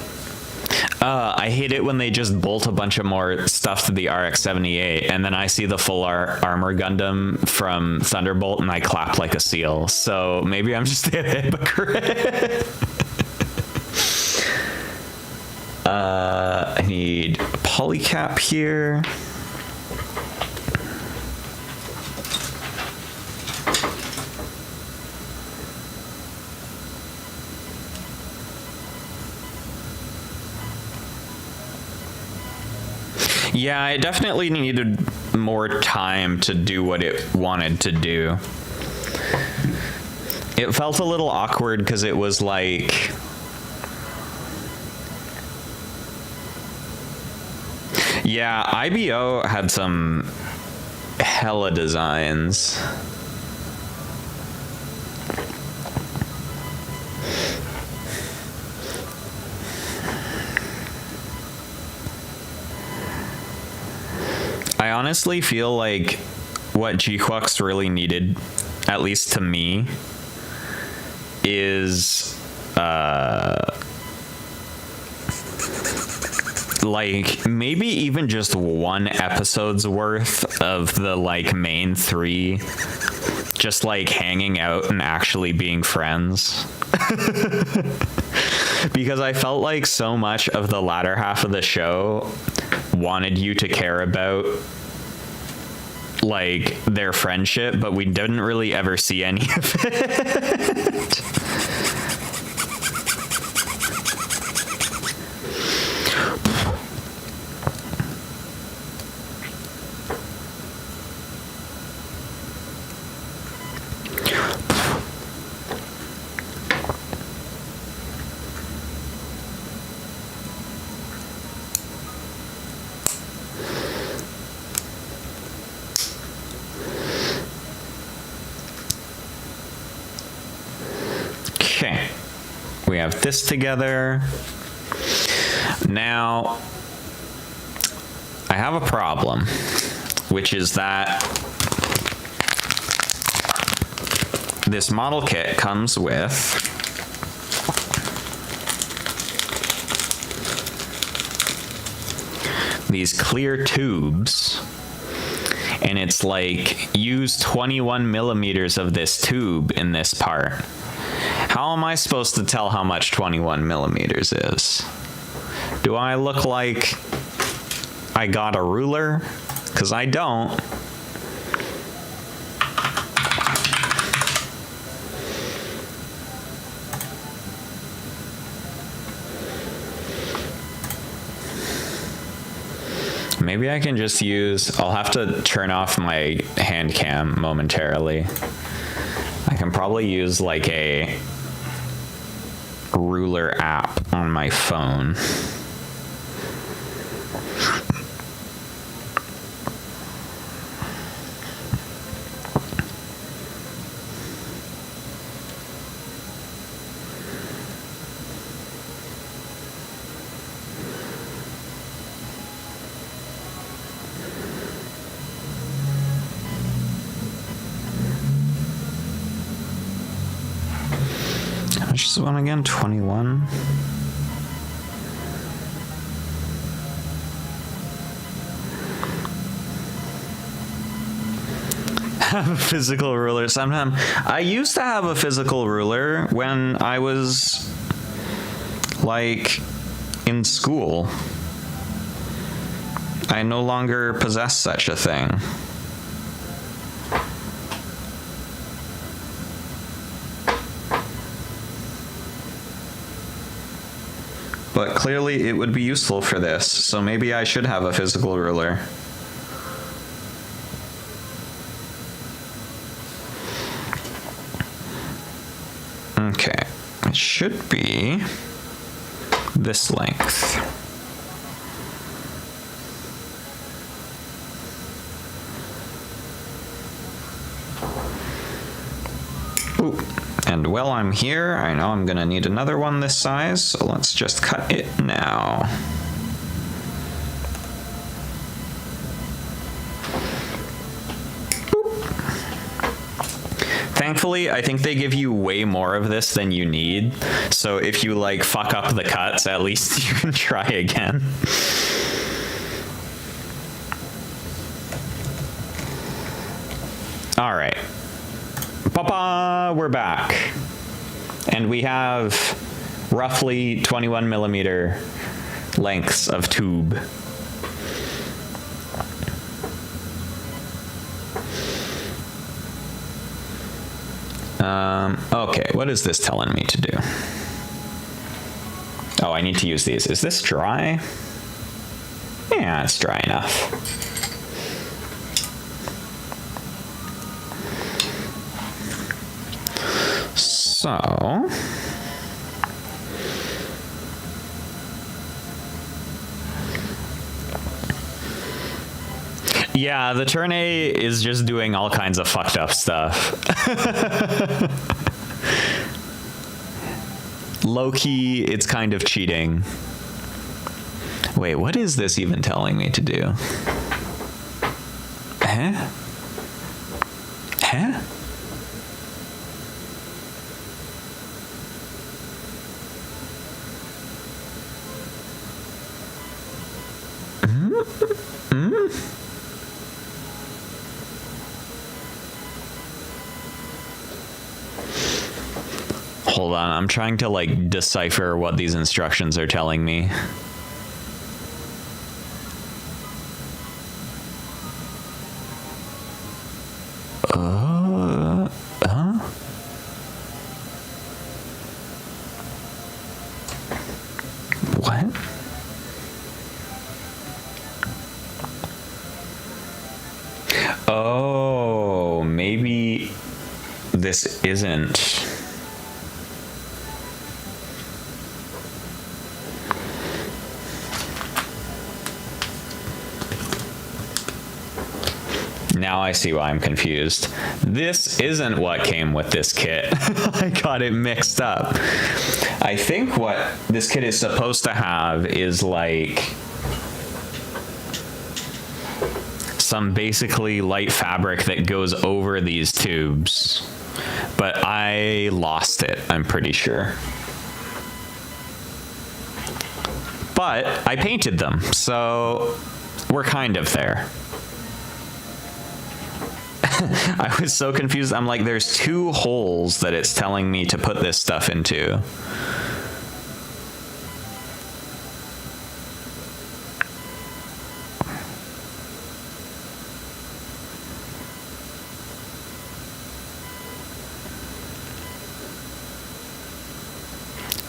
I hate it when they just bolt a bunch of more stuff to the RX-78, and then I see the full armor Gundam from Thunderbolt, and I clap like a seal. So maybe I'm just a hypocrite. I need a polycap here. Yeah, it definitely needed more time to do what it wanted to do. It felt a little awkward because it was like... Yeah, IBO had some hella designs. I honestly feel like what G-Quux really needed, at least to me, is like maybe even just one episode's worth of the like main three just like hanging out and actually being friends. Because I felt like so much of the latter half of the show wanted you to care about like their friendship, but we didn't really ever see any of it. Okay, we have this together. Now, I have a problem, which is that this model kit comes with these clear tubes, and it's like use 21 millimeters of this tube in this part. How am I supposed to tell how much 21 millimeters is? Do I look like I got a ruler? Because I don't. Maybe I can just use... I'll have to turn off my hand cam momentarily. I can probably use like a ruler app on my phone. How much is this one again? 21? Have a physical ruler sometime. I used to have a physical ruler when I was like in school. I no longer possess such a thing. But clearly it would be useful for this, so maybe I should have a physical ruler. Okay, it should be this length. Ooh. And while I'm here, I know I'm gonna need another one this size, so let's just cut it now. Thankfully, I think they give you way more of this than you need. So if you like fuck up the cuts, at least you can try again. All right. Papa, we're back. And we have roughly 21 millimeter lengths of tube. Okay, what is this telling me to do? Oh, I need to use these. Is this dry? Yeah, it's dry enough. So... yeah, the Turn-A is just doing all kinds of fucked up stuff. Low-key, it's kind of cheating. Wait, what is this even telling me to do? Huh? Huh? Hold on, I'm trying to like decipher what these instructions are telling me. Huh? What? Oh, maybe this isn't. Now I see why I'm confused. This isn't what came with this kit. I got it mixed up. I think what this kit is supposed to have is like some basically light fabric that goes over these tubes. But I lost it, I'm pretty sure. But I painted them, so we're kind of there. I was so confused. I'm like, there's two holes that it's telling me to put this stuff into.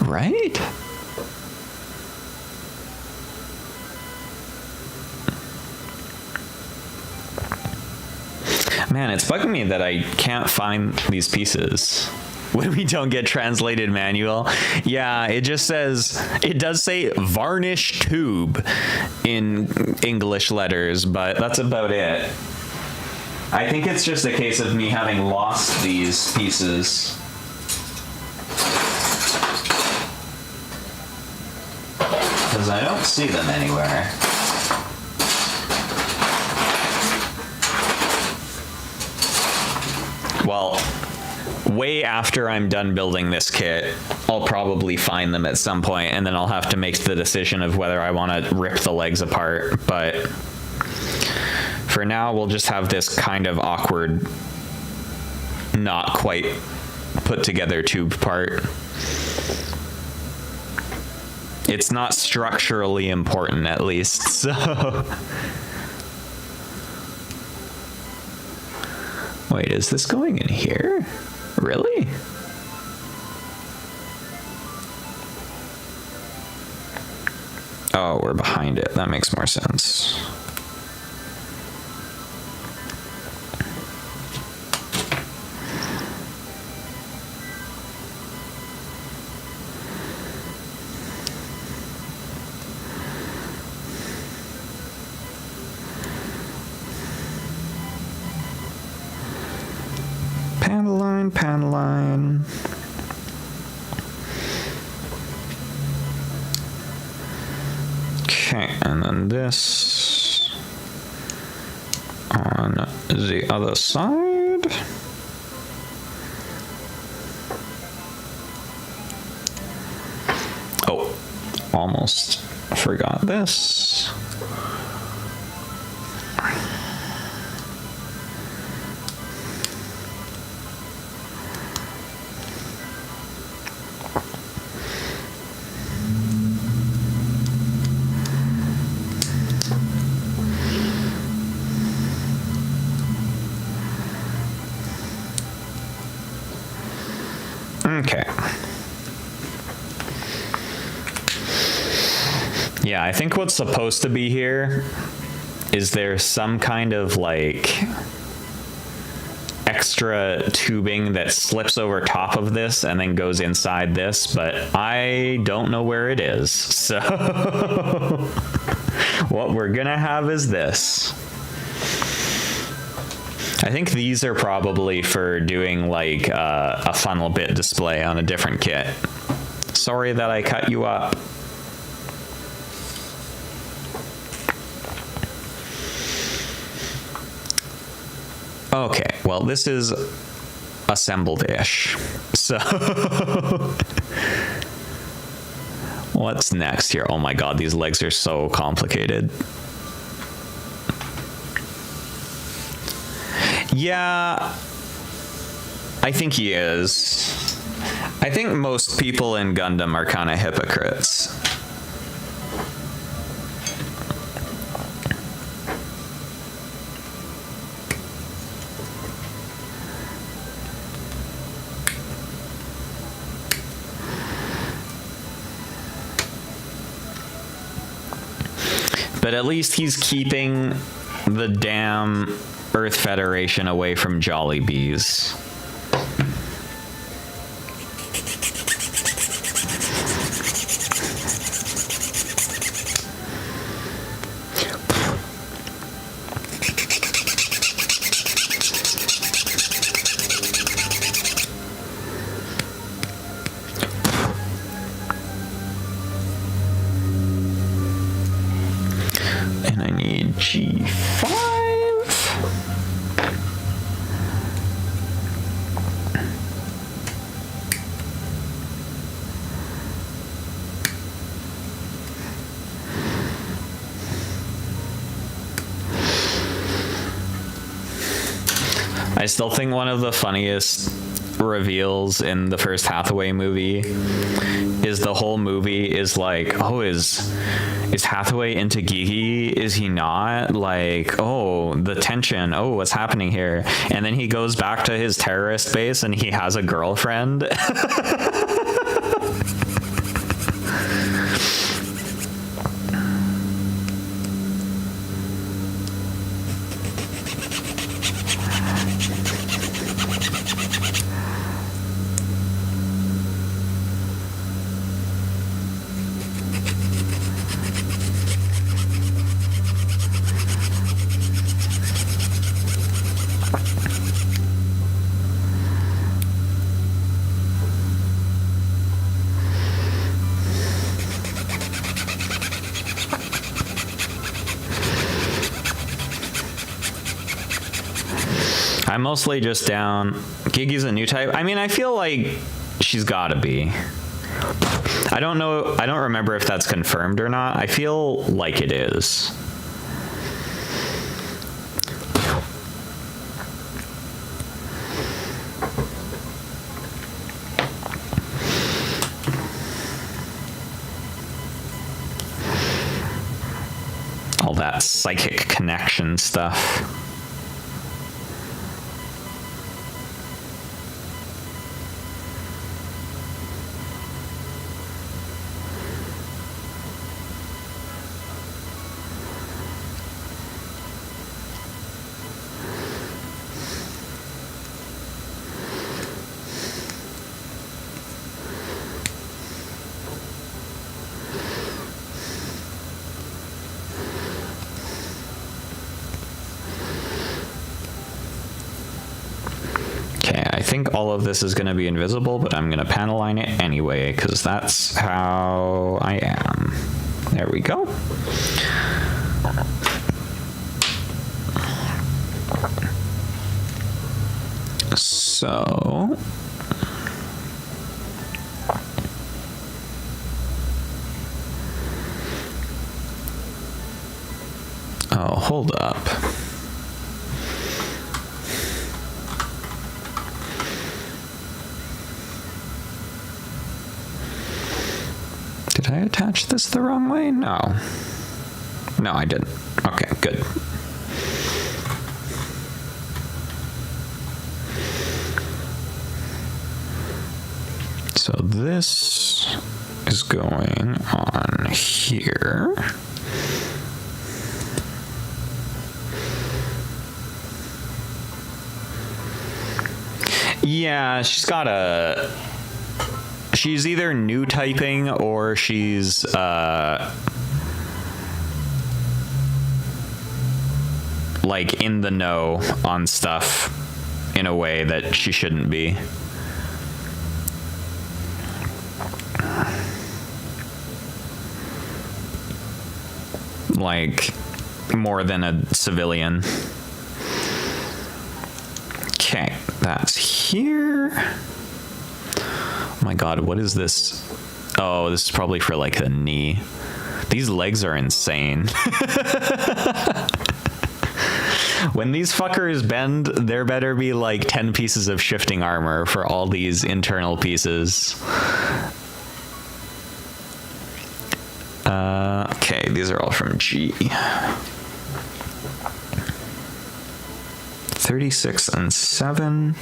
Right? Man, it's bugging me that I can't find these pieces when we don't get translated manual. Yeah, it just says, it does say varnish tube in English letters, but that's about it. I think it's just a case of me having lost these pieces. Because I don't see them anywhere. Well, way after I'm done building this kit, I'll probably find them at some point, and then I'll have to make the decision of whether I want to rip the legs apart. But for now, we'll just have this kind of awkward, not quite put together tube part. It's not structurally important, at least, so... Wait, is this going in here? Really? Oh, we're behind it. That makes more sense. Panel line. Okay, and then this on the other side. almost forgot this. Okay. Yeah, I think what's supposed to be here is there's some kind of like extra tubing that slips over top of this and then goes inside this, but I don't know where it is. So what we're gonna have is this. I think these are probably for doing like a funnel bit display on a different kit. Sorry that I cut you up. Okay, well, this is assembled-ish. So what's next here? Oh my god, these legs are so complicated. Yeah, I think he is. I think most people in Gundam are kind of hypocrites. But at least he's keeping the damn Earth Federation away from Jollibees. And I need G5. I still think one of the funniest reveals in the first Hathaway movie is the whole movie is like, oh, is Hathaway into Gigi? Is he not? Like, oh, the tension. Oh, what's happening here? And then he goes back to his terrorist base and he has a girlfriend. I'm mostly just down. Gigi's a new type. I mean, I feel like she's gotta be. I don't know. I don't remember if that's confirmed or not. I feel like it is. All that psychic connection stuff. I think all of this is going to be invisible, but I'm going to panel line it anyway, because that's how I am. There we go. So... hold up. Did I attach this the wrong way? No. No, I didn't. Okay, good. So this is going on here. Yeah, she's either new typing or she's like in the know on stuff in a way that she shouldn't be. Like more than a civilian. Okay, that's here. Oh my god, what is this? Oh, this is probably for like the knee. These legs are insane. When these fuckers bend, there better be like 10 pieces of shifting armor for all these internal pieces. Okay, these are all from G. 36 and 7.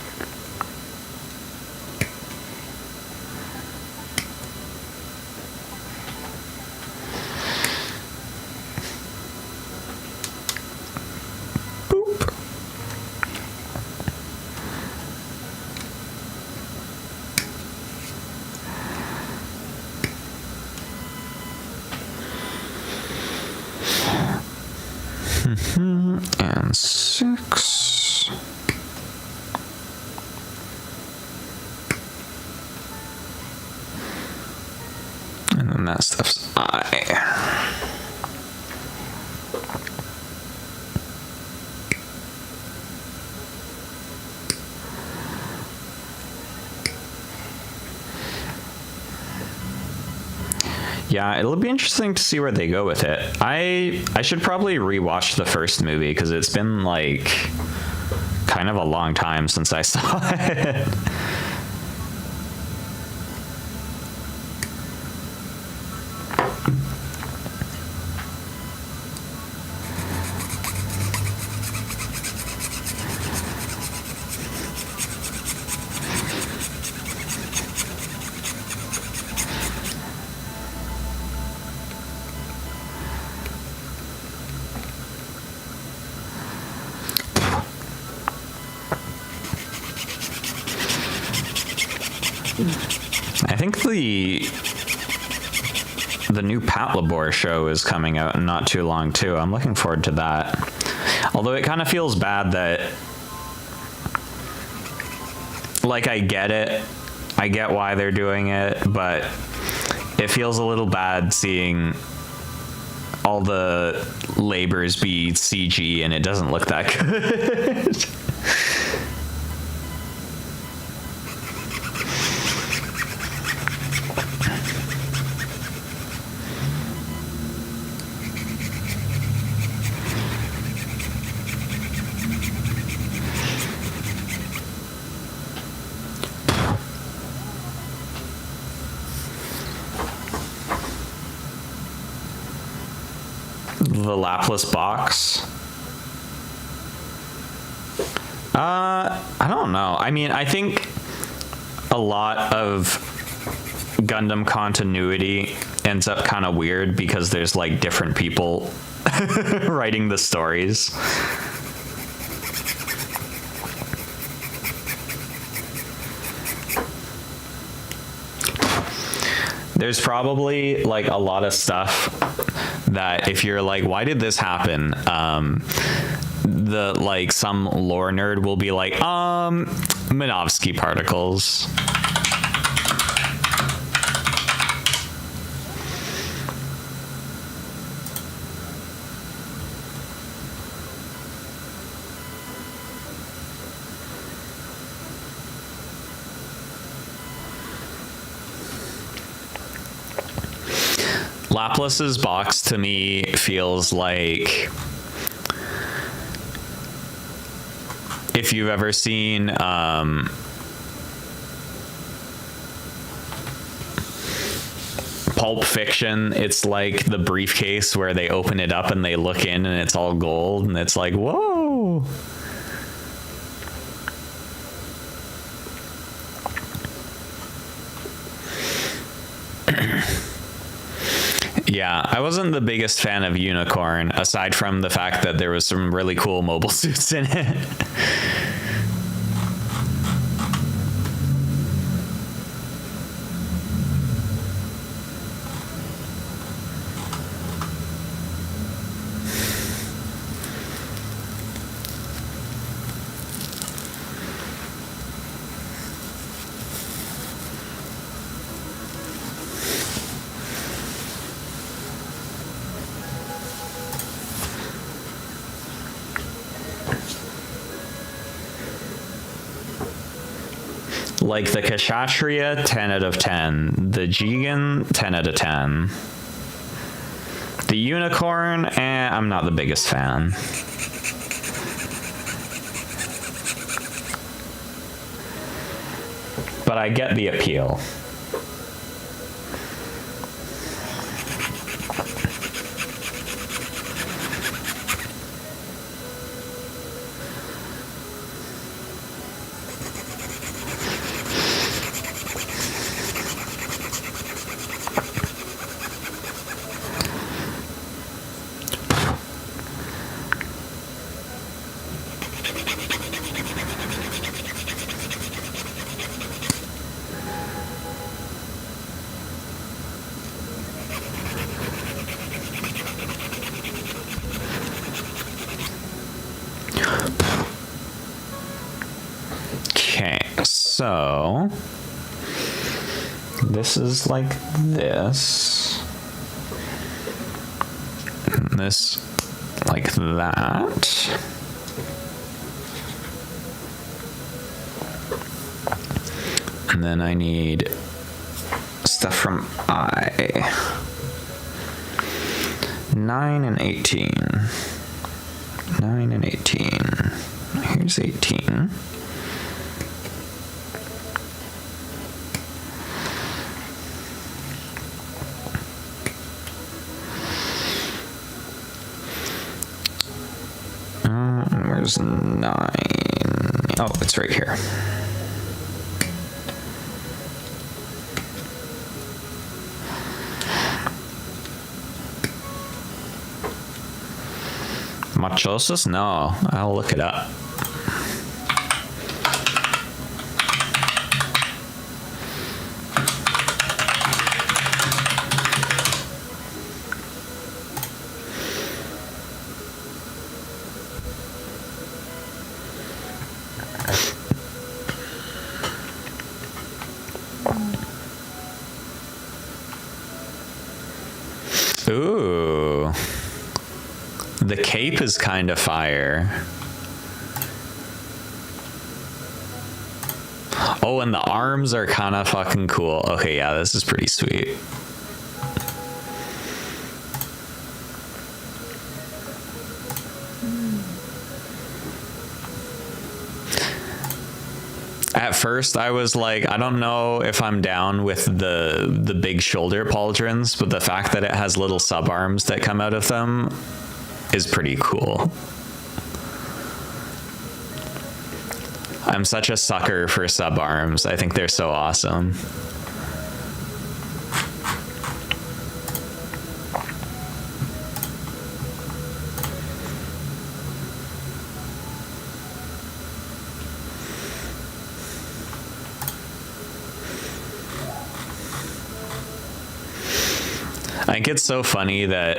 And 6. And then that stuff's I. Yeah, it'll be interesting to see where they go with it. I should probably rewatch the first movie because it's been like kind of a long time since I saw it. I think the new PlaMorning show is coming out in not too long too. I'm looking forward to that. Although it kind of feels bad that, like, I get it. I get why they're doing it, but it feels a little bad seeing all the labors be CG and it doesn't look that good. The lapless box. I don't know. I mean, I think a lot of Gundam continuity ends up kind of weird because there's like different people writing the stories. There's probably like a lot of stuff that if you're like, why did this happen? Some lore nerd will be like, Minovsky particles. Laplace's box to me feels like if you've ever seen Pulp Fiction, it's like the briefcase where they open it up and they look in and it's all gold, and it's like, whoa. Yeah, I wasn't the biggest fan of Unicorn, aside from the fact that there was some really cool mobile suits in it. Like the Kshatriya, 10 out of 10. The Jigen, 10 out of 10. The Unicorn, I'm not the biggest fan. But I get the appeal. So this is like this, and this like that, and then I need stuff from I. 9 and 18. 9 and 18. Here's 18. Where's 9? Oh, it's right here. Machosis? No, I'll look it up. Ooh. The cape is kind of fire. Oh, and the arms are kind of fucking cool. Okay, yeah, this is pretty sweet. At first, I was like, I don't know if I'm down with the big shoulder pauldrons, but the fact that it has little sub arms that come out of them is pretty cool. I'm such a sucker for sub arms. I think they're so awesome. I think it's so funny that...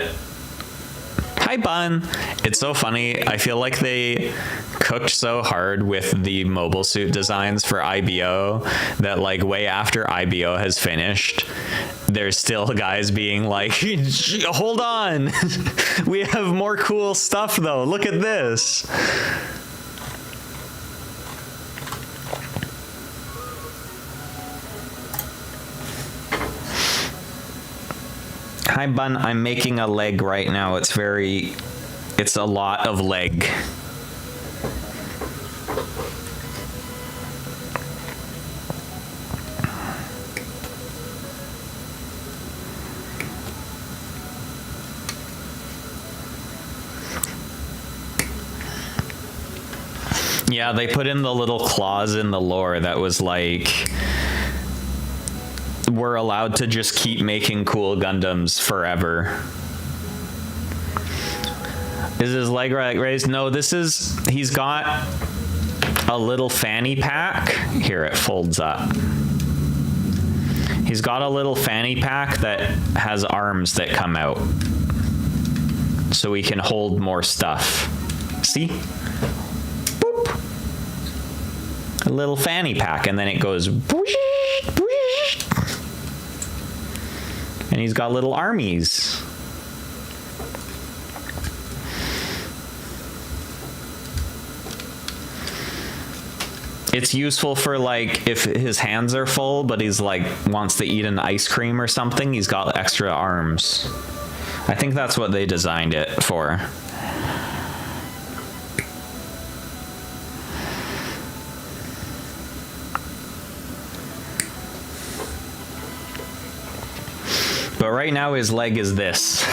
Hi, Bun! It's so funny. I feel like they cooked so hard with the mobile suit designs for IBO that, like, way after IBO has finished, there's still guys being like, hold on! We have more cool stuff, though. Look at this! Hi, Bun. I'm making a leg right now. It's a lot of leg. Yeah, they put in the little clause in the lore that was like, we're allowed to just keep making cool Gundams forever. Is his leg raised? No, he's got a little fanny pack. Here, it folds up. He's got a little fanny pack that has arms that come out, so he can hold more stuff. See? Boop. A little fanny pack, and then it goes whoosh, whoosh. And he's got little armies. It's useful for, like, if his hands are full, but he's, like, wants to eat an ice cream or something, he's got extra arms. I think that's what they designed it for. But right now his leg is this.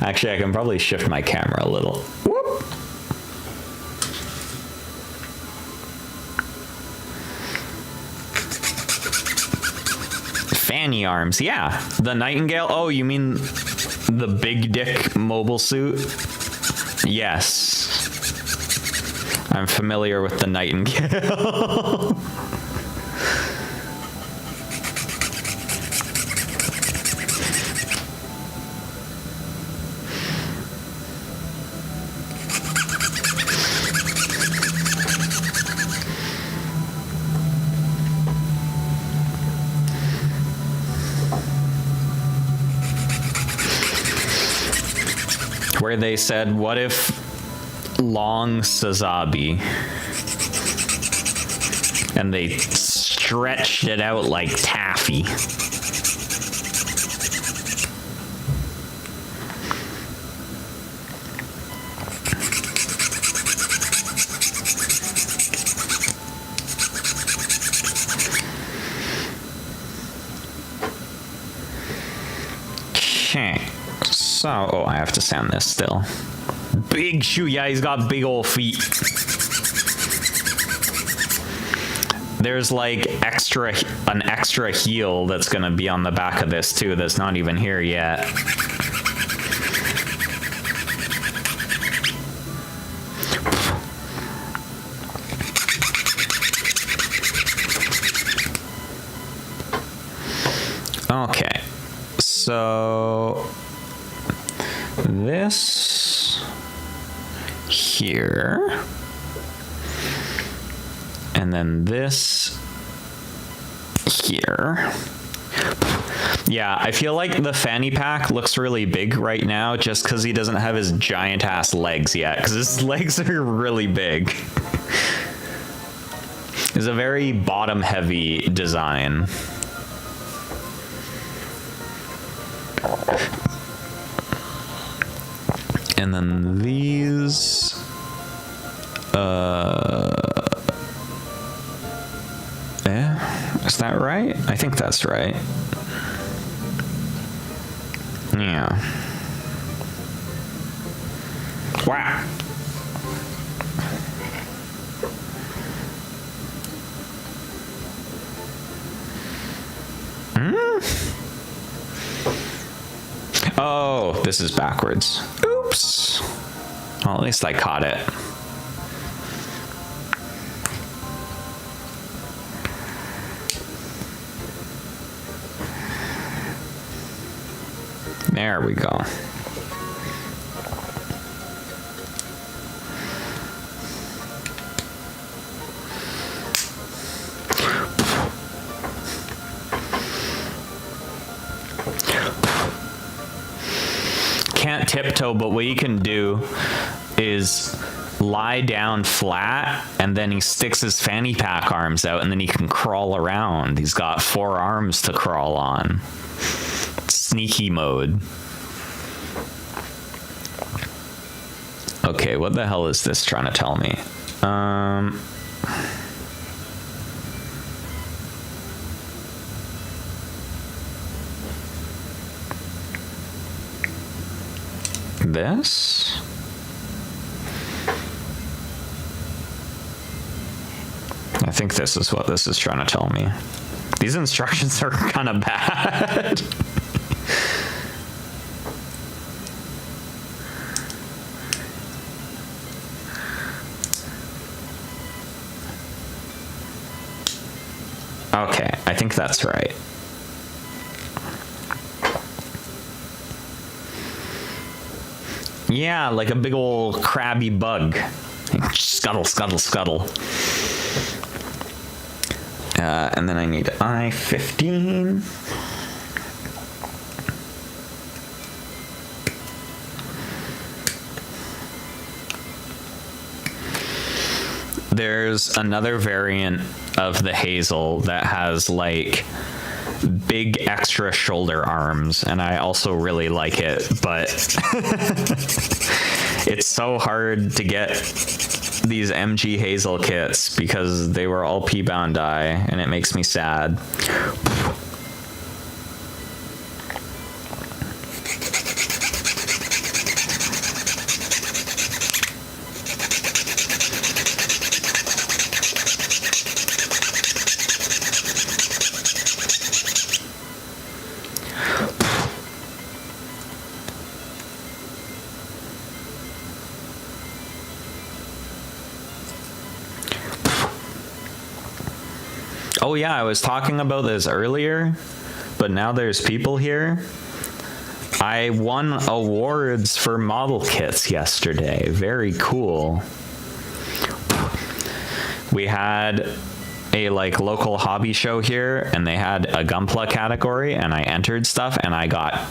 Actually, I can probably shift my camera a little. Whoop. Fanny arms, yeah. The Nightingale. Oh, you mean the big dick mobile suit? Yes. I'm familiar with the Nightingale. Where they said, what if long Sazabi? And they stretched it out like taffy. Okay. So, oh, I have to sand this still. Big shoe. Yeah, he's got big old feet. There's like an extra heel that's gonna be on the back of this too that's not even here yet. Okay, so this here, and then this here. Yeah, I feel like the fanny pack looks really big right now just because he doesn't have his giant ass legs yet, because his legs are really big. It's a very bottom heavy design. And then these, is that right? I think that's right. Yeah. Wow. Oh, this is backwards. Oops. Well, at least I caught it. There we go. Can't tiptoe, but what you can do is lie down flat, and then he sticks his fanny pack arms out, and then he can crawl around. He's got 4 arms to crawl on. Sneaky mode. Okay, what the hell is this trying to tell me? This? think this is what this is trying to tell me. These instructions are kind of bad. Okay, I think that's right. Yeah, like a big old crabby bug. Scuttle, scuttle, scuttle. And then I need I-15. There's another variant of the Hazel that has like big extra shoulder arms, and I also really like it, but it's so hard to get these MG Hazel kits because they were all P-bound dye, and it makes me sad. Oh yeah, I was talking about this earlier, but now there's people here. I won awards for model kits yesterday. Very cool. We had a like local hobby show here, and they had a Gunpla category, and I entered stuff, and I got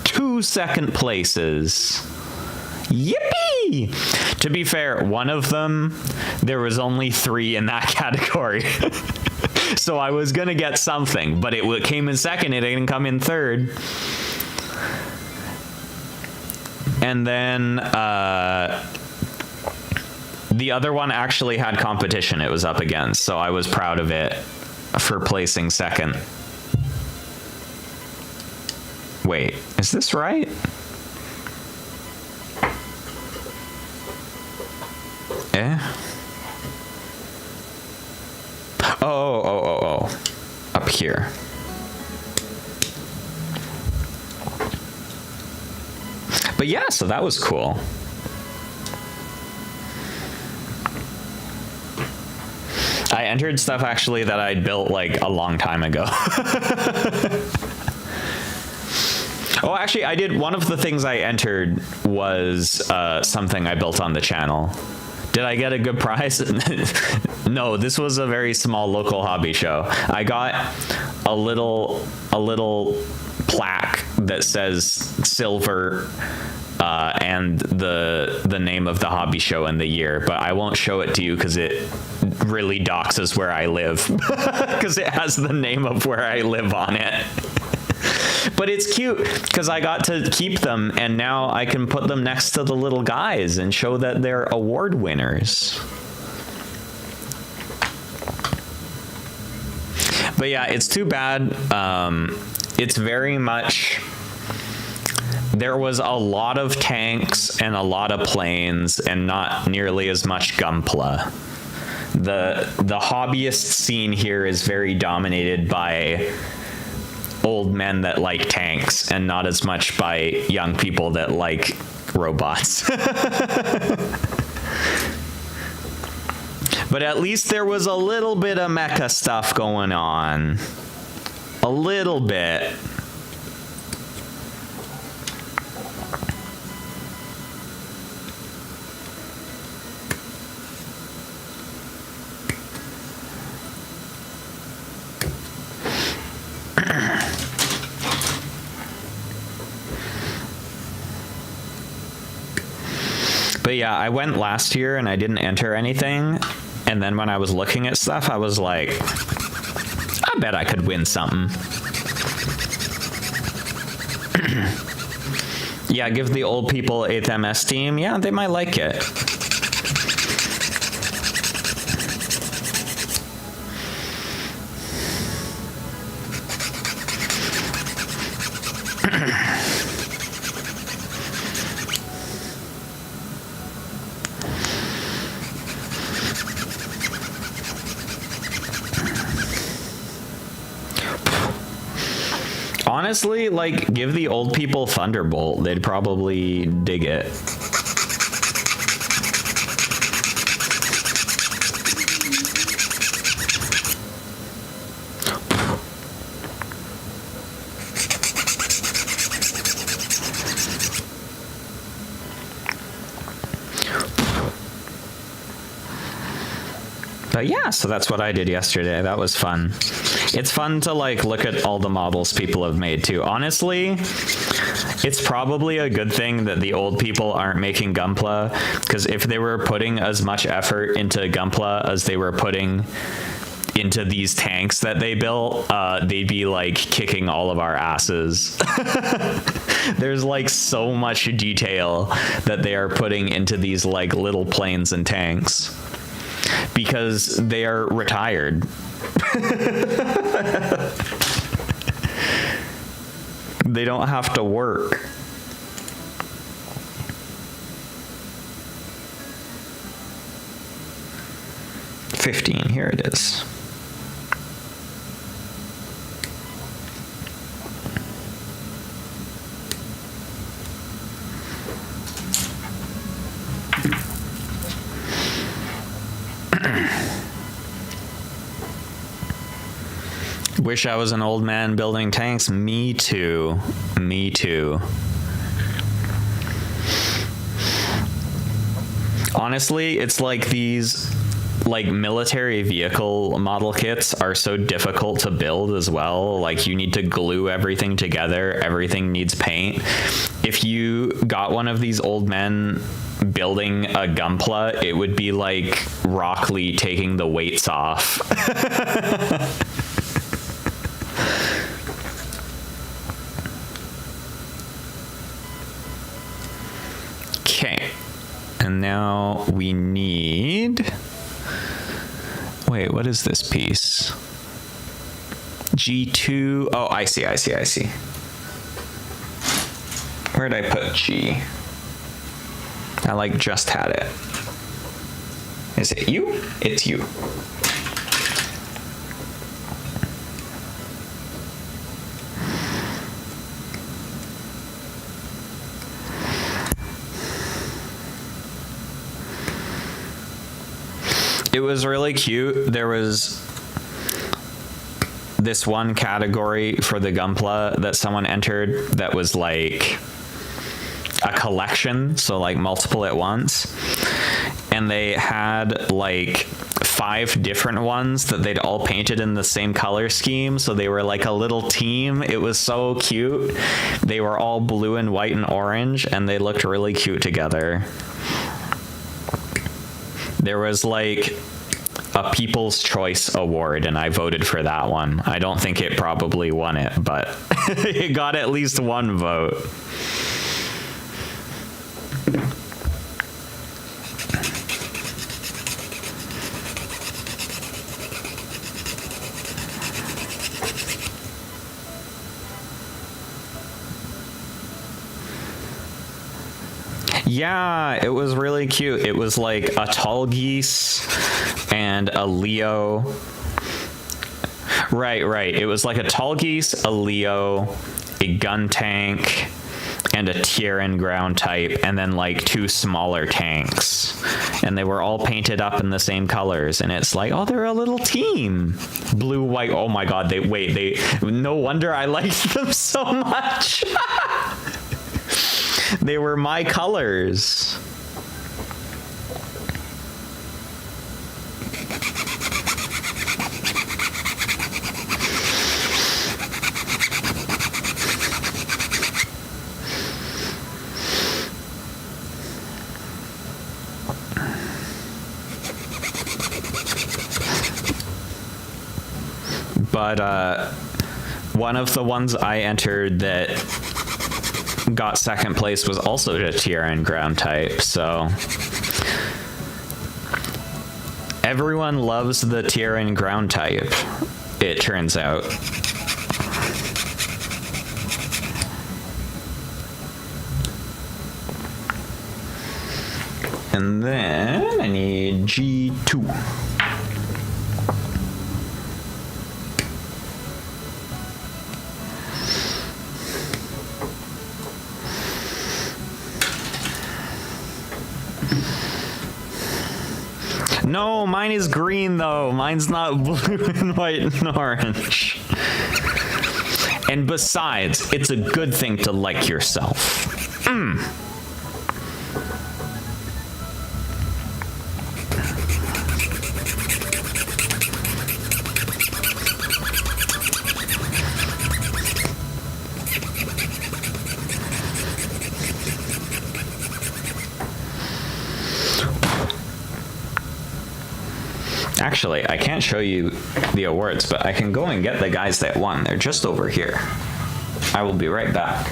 2 second places. Yippee! To be fair, one of them, there was only 3 in that category. So I was gonna get something, but it came in second, it didn't come in third. And then the other one actually had competition it was up against, so I was proud of it for placing second. Wait, is this right? Oh. Up here. But yeah, so that was cool. I entered stuff actually that I'd built like a long time ago. Oh, actually, I did. One of the things I entered was something I built on the channel. Did I get a good prize? No, this was a very small local hobby show. I got a little plaque that says silver and the name of the hobby show and the year, but I won't show it to you because it really doxes where I live because it has the name of where I live on it. But it's cute because I got to keep them, and now I can put them next to the little guys and show that they're award winners. But yeah, it's too bad. It's very much... There was a lot of tanks and a lot of planes and not nearly as much Gunpla. The hobbyist scene here is very dominated by old men that like tanks and not as much by young people that like robots. But at least there was a little bit of mecha stuff going on. A little bit. But yeah, I went last year and I didn't enter anything. And then when I was looking at stuff, I was like, I bet I could win something. Yeah, give the old people 8th MS team. Yeah, they might like it. Honestly, like, give the old people Thunderbolt. They'd probably dig it. But yeah, so that's what I did yesterday. That was fun. It's fun to like look at all the models people have made too. Honestly, it's probably a good thing that the old people aren't making Gunpla, because if they were putting as much effort into Gunpla as they were putting into these tanks that they built, they'd be like kicking all of our asses. There's like so much detail that they are putting into these like little planes and tanks, because they are retired. They don't have to work. $15, here it is. Wish I was an old man building tanks. Me too. Me too. Honestly, it's like these like military vehicle model kits are so difficult to build as well. Like you need to glue everything together. Everything needs paint. If you got one of these old men building a Gunpla, it would be like Rock Lee taking the weights off. Okay, and now we need, wait, what is this piece? G2, oh, I see. Where'd I put G? I like just had it. Is it you? It's you. It was really cute. There was this one category for the Gunpla that someone entered that was like a collection, so like multiple at once. And they had like 5 different ones that they'd all painted in the same color scheme, so they were like a little team. It was so cute. They were all blue and white and orange, and they looked really cute together. There was like a People's Choice Award, and I voted for that one. I don't think it probably won it, but it got at least one vote. Yeah, it was really cute. It was like a tall geese and a Leo. Right. It was like a tall geese, a Leo, a gun tank, and a Tyran ground type, and then like 2 smaller tanks. And they were all painted up in the same colors. And it's like, oh, they're a little team. Blue, white. Oh my God. No wonder I liked them so much. They were my colors. But one of the ones I entered that got second place was also a Tyran ground type, so everyone loves the Tyran ground type, it turns out. And then I need G2. No, mine is green though. Mine's not blue and white and orange. And besides, it's a good thing to like yourself. Actually, I can't show you the awards, but I can go and get the guys that won. They're just over here. I will be right back.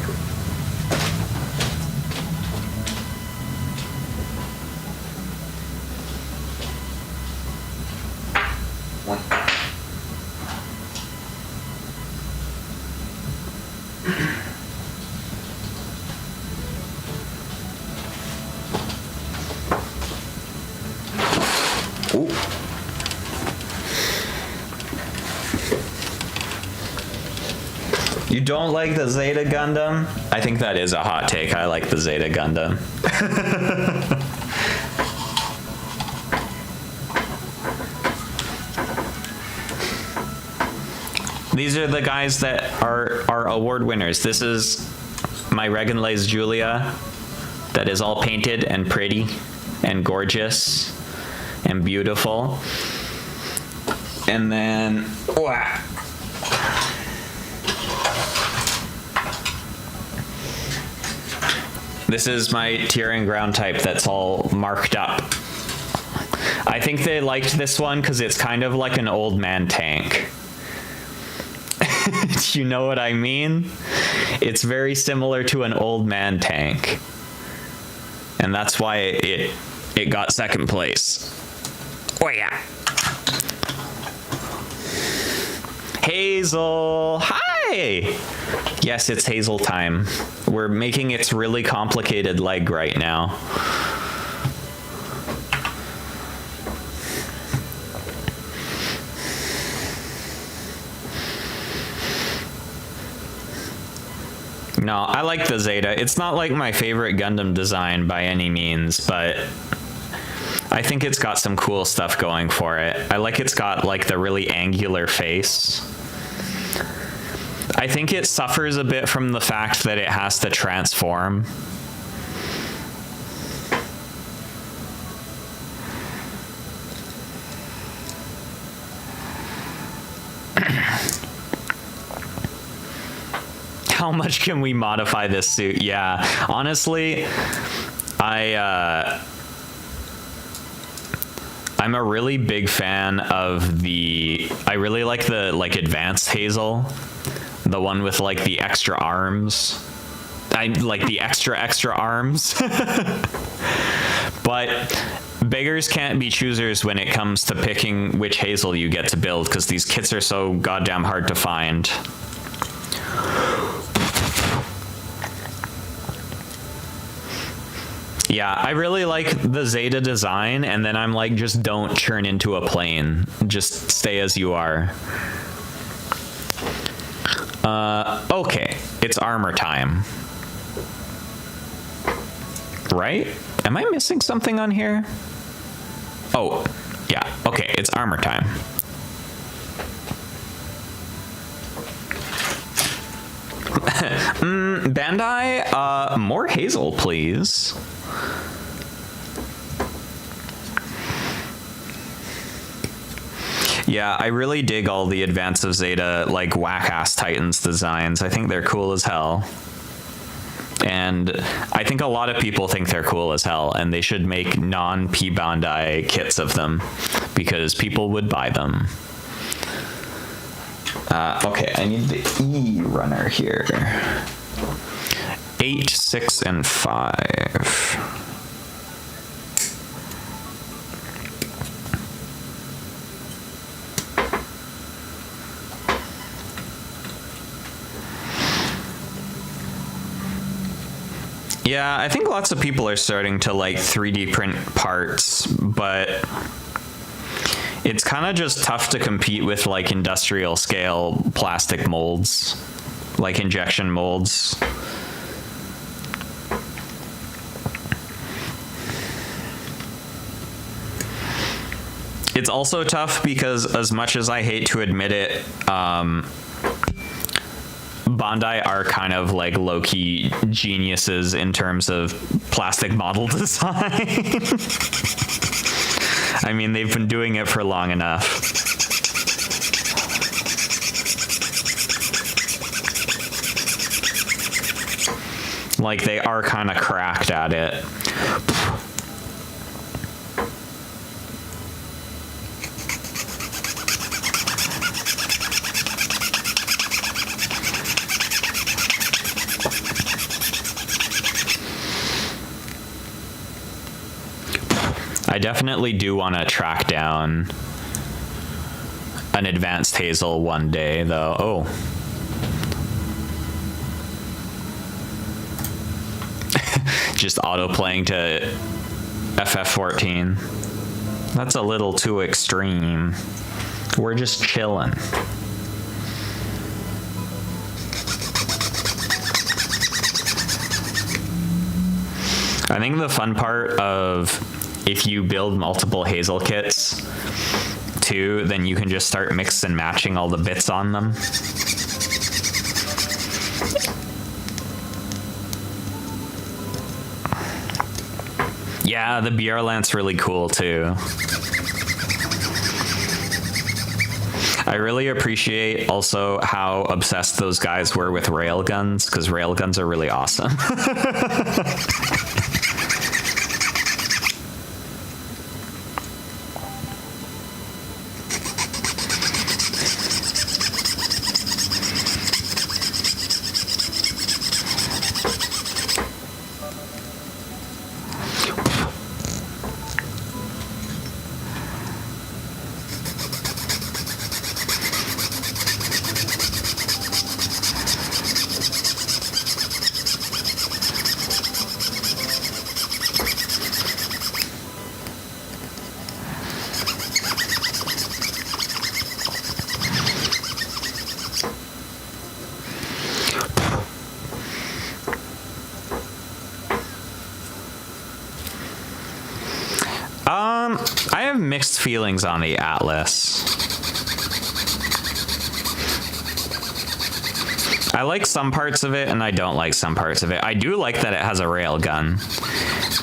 You don't like the Zeta Gundam? I think that is a hot take. I like the Zeta Gundam. These are the guys that are award winners. This is my Regenlays Julia that is all painted and pretty and gorgeous and beautiful. And then, wow. This is my Tyrian ground type that's all marked up. I think they liked this one because it's kind of like an old man tank. Do you know what I mean? It's very similar to an old man tank. And that's why it got second place. Oh yeah. Hazel, hi! Yes, it's Hazel time. We're making its really complicated leg right now. No, I like the Zeta. It's not like my favorite Gundam design by any means, but I think it's got some cool stuff going for it. I like it's got like the really angular face. I think it suffers a bit from the fact that it has to transform. How much can we modify this suit? Yeah, honestly, I'm a really big fan of I really like the advanced Hazel, the one with like the extra arms. I like the extra arms. But beggars can't be choosers when it comes to picking which Hazel you get to build, because these kits are so goddamn hard to find. Yeah, I really like the Zeta design, and then I'm like, just don't churn into a plane. Just stay as you are. Okay, it's armor time. Right? Am I missing something on here? Oh, yeah, okay, it's armor time. Bandai, more Hazel, please. Yeah, I really dig all the Advance of Zeta, like, whack-ass Titans designs. I think they're cool as hell. And I think a lot of people think they're cool as hell, and they should make non-P Bandai kits of them, because people would buy them. Okay, I need the E runner here. 8, 6, and 5. Yeah, I think lots of people are starting to like 3D print parts, but it's kind of just tough to compete with like industrial scale plastic molds, like injection molds. It's also tough because, as much as I hate to admit it, Bondi are kind of like low-key geniuses in terms of plastic model design. I mean, they've been doing it for long enough. Like, they are kind of cracked at it. I definitely do want to track down an advanced Hazel one day, though. Oh. Just auto-playing to FF14. That's a little too extreme. We're just chilling. I think the fun part of if you build multiple Hazel kits too, then you can just start mix and matching all the bits on them. Yeah, the BR Lance really cool too. I really appreciate also how obsessed those guys were with railguns, because railguns are really awesome. I have mixed feelings on the Atlas. I like some parts of it and I don't like some parts of it. I do like that it has a railgun.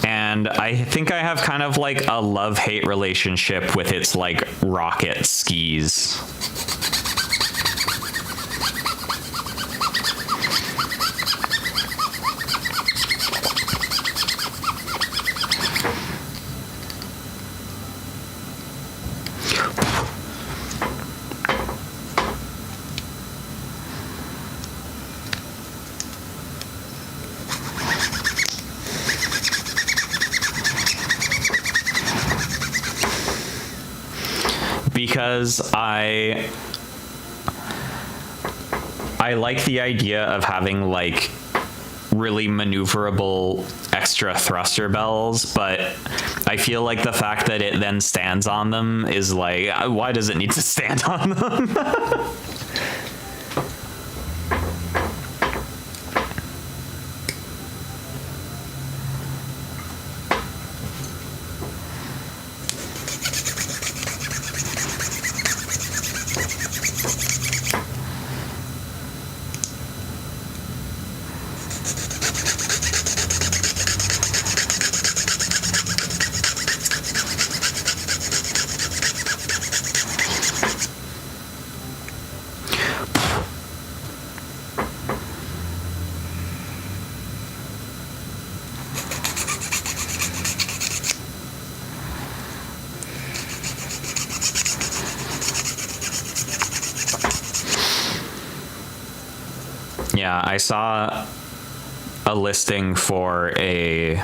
And I think I have kind of like a love-hate relationship with its like rocket skis. Because I like the idea of having like really maneuverable extra thruster bells, but I feel like the fact that it then stands on them is like, why does it need to stand on them? Yeah, I saw a listing for a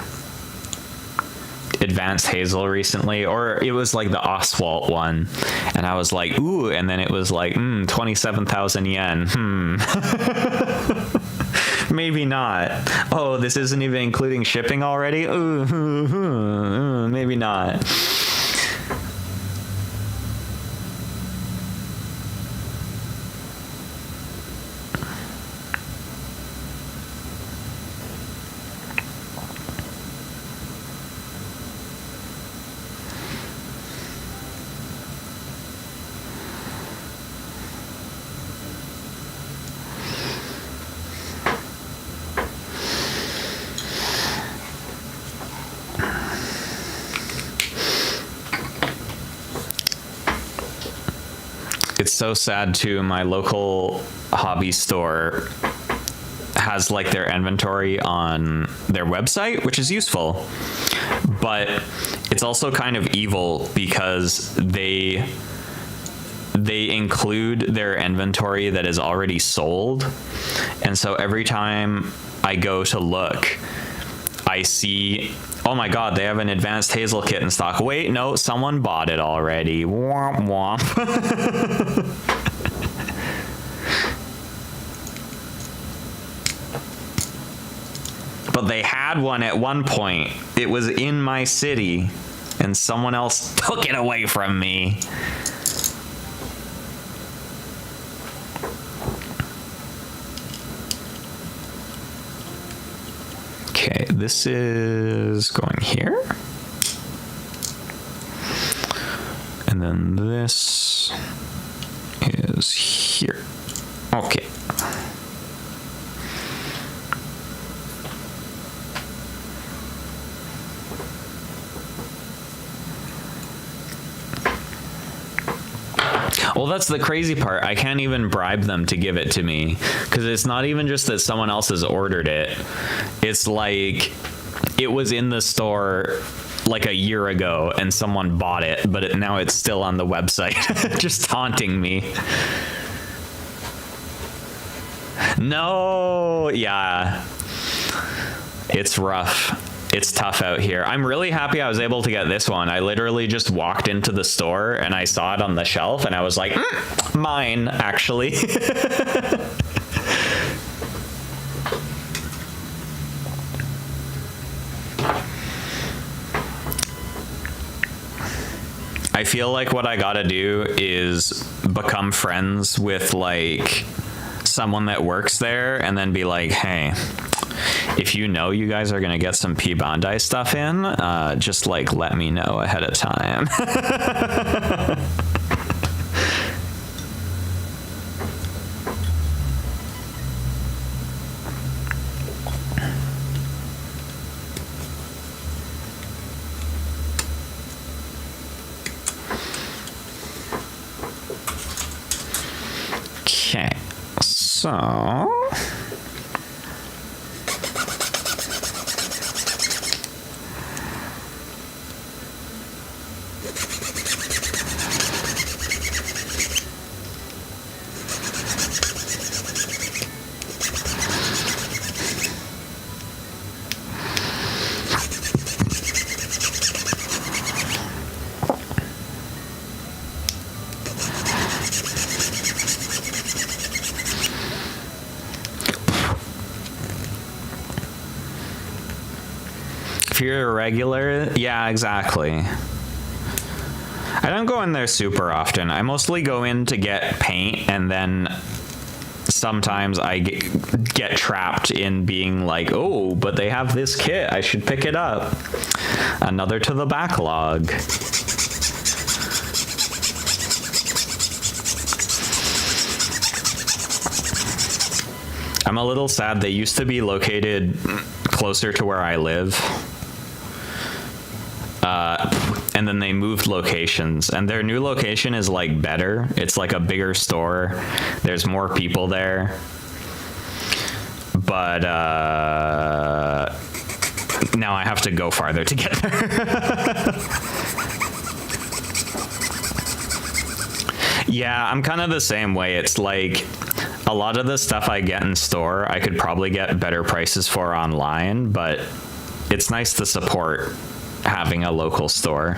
advanced Hazel recently, or it was like the Oswalt one, and I was like, ooh, and then it was like 27,000 yen. Maybe not. Oh, this isn't even including shipping already. Ooh, maybe not. It's so sad too. My local hobby store has like their inventory on their website, which is useful, but it's also kind of evil because they include their inventory that is already sold. And so every time I go to look, I see, oh my god, they have an advanced Hazel kit in stock. Wait, no, someone bought it already. Womp womp. But they had one at one point. It was in my city, and someone else took it away from me. Okay, this is going here. And then this is here. Okay. Well, that's the crazy part. I can't even bribe them to give it to me, because it's not even just that someone else has ordered it. It's like it was in the store like a year ago and someone bought it, but now it's still on the website, just taunting me. No, yeah. It's rough. It's tough out here. I'm really happy I was able to get this one. I literally just walked into the store and I saw it on the shelf and I was like, mine, actually. I feel like what I gotta do is become friends with like someone that works there and then be like, hey, if you know you guys are gonna get some P. Bondi stuff in, just like let me know ahead of time. Okay, so if you're a regular, yeah, exactly. I don't go in there super often. I mostly go in to get paint, and then sometimes I get trapped in being like, oh, but they have this kit, I should pick it up. Another to the backlog. I'm a little sad. They used to be located closer to where I live. And then they moved locations, and their new location is like better. It's like a bigger store. There's more people there. But now I have to go farther to get there. Yeah, I'm kind of the same way. It's like a lot of the stuff I get in store, I could probably get better prices for online, but it's nice to support having a local store.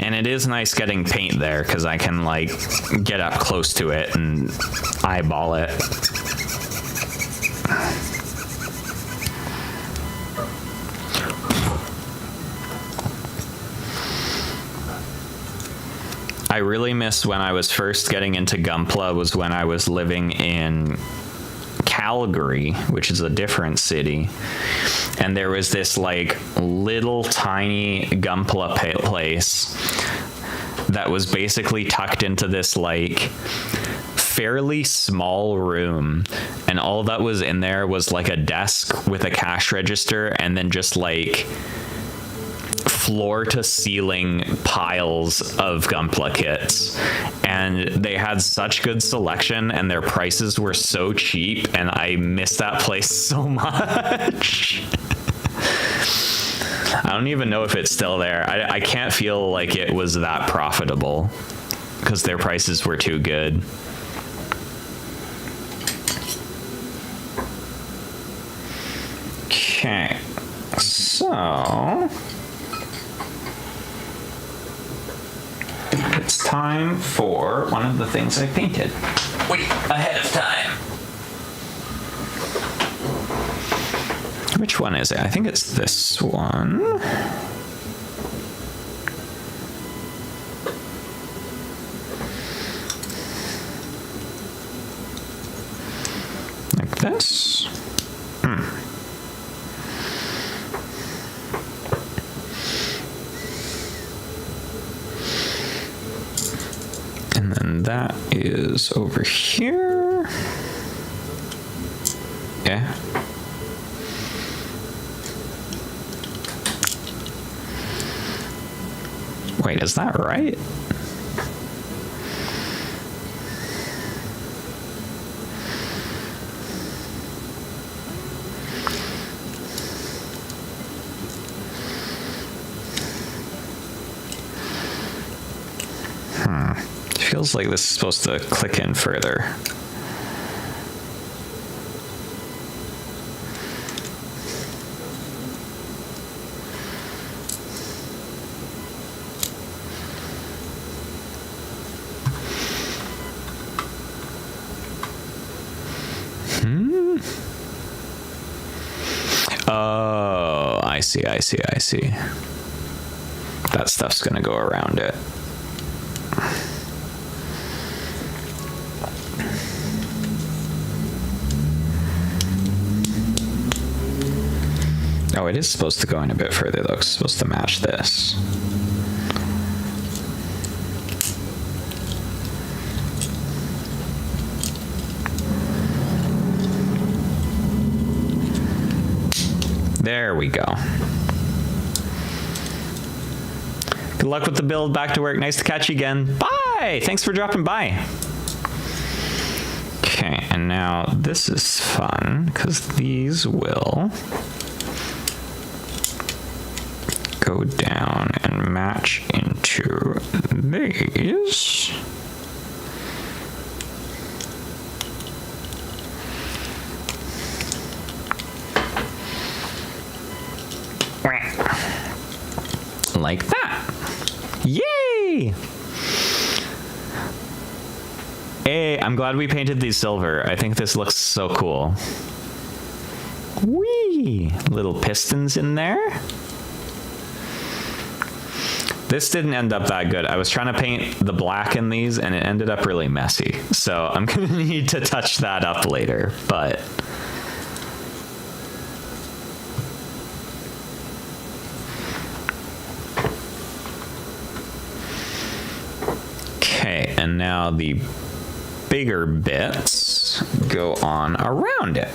And it is nice getting paint there because I can like get up close to it and eyeball it. I really miss when I was first getting into Gunpla was when I was living in Calgary, which is a different city, and there was this like little tiny Gunpla place that was basically tucked into this like fairly small room, and all that was in there was like a desk with a cash register and then just like floor to ceiling piles of Gunpla kits, and they had such good selection and their prices were so cheap, and I miss that place so much. I don't even know if it's still there. I can't feel like it was that profitable because their prices were too good. Okay, so it's time for one of the things I painted. Wait, ahead of time. Which one is it? I think it's this one. Like this. And then that is over here. Yeah. Wait, is that right? Feels like this is supposed to click in further. Oh, I see. That stuff's gonna go around it. Oh, it is supposed to go in a bit further though, 'cause it's supposed to match this. There we go. Good luck with the build. Back to work. Nice to catch you again. Bye! Thanks for dropping by. Okay, and now this is fun, because these will go down and match into these. Like that. Yay! Hey, I'm glad we painted these silver. I think this looks so cool. Whee! Little pistons in there. This didn't end up that good. I was trying to paint the black in these and it ended up really messy. So I'm gonna need to touch that up later, but okay, and now the bigger bits go on around it.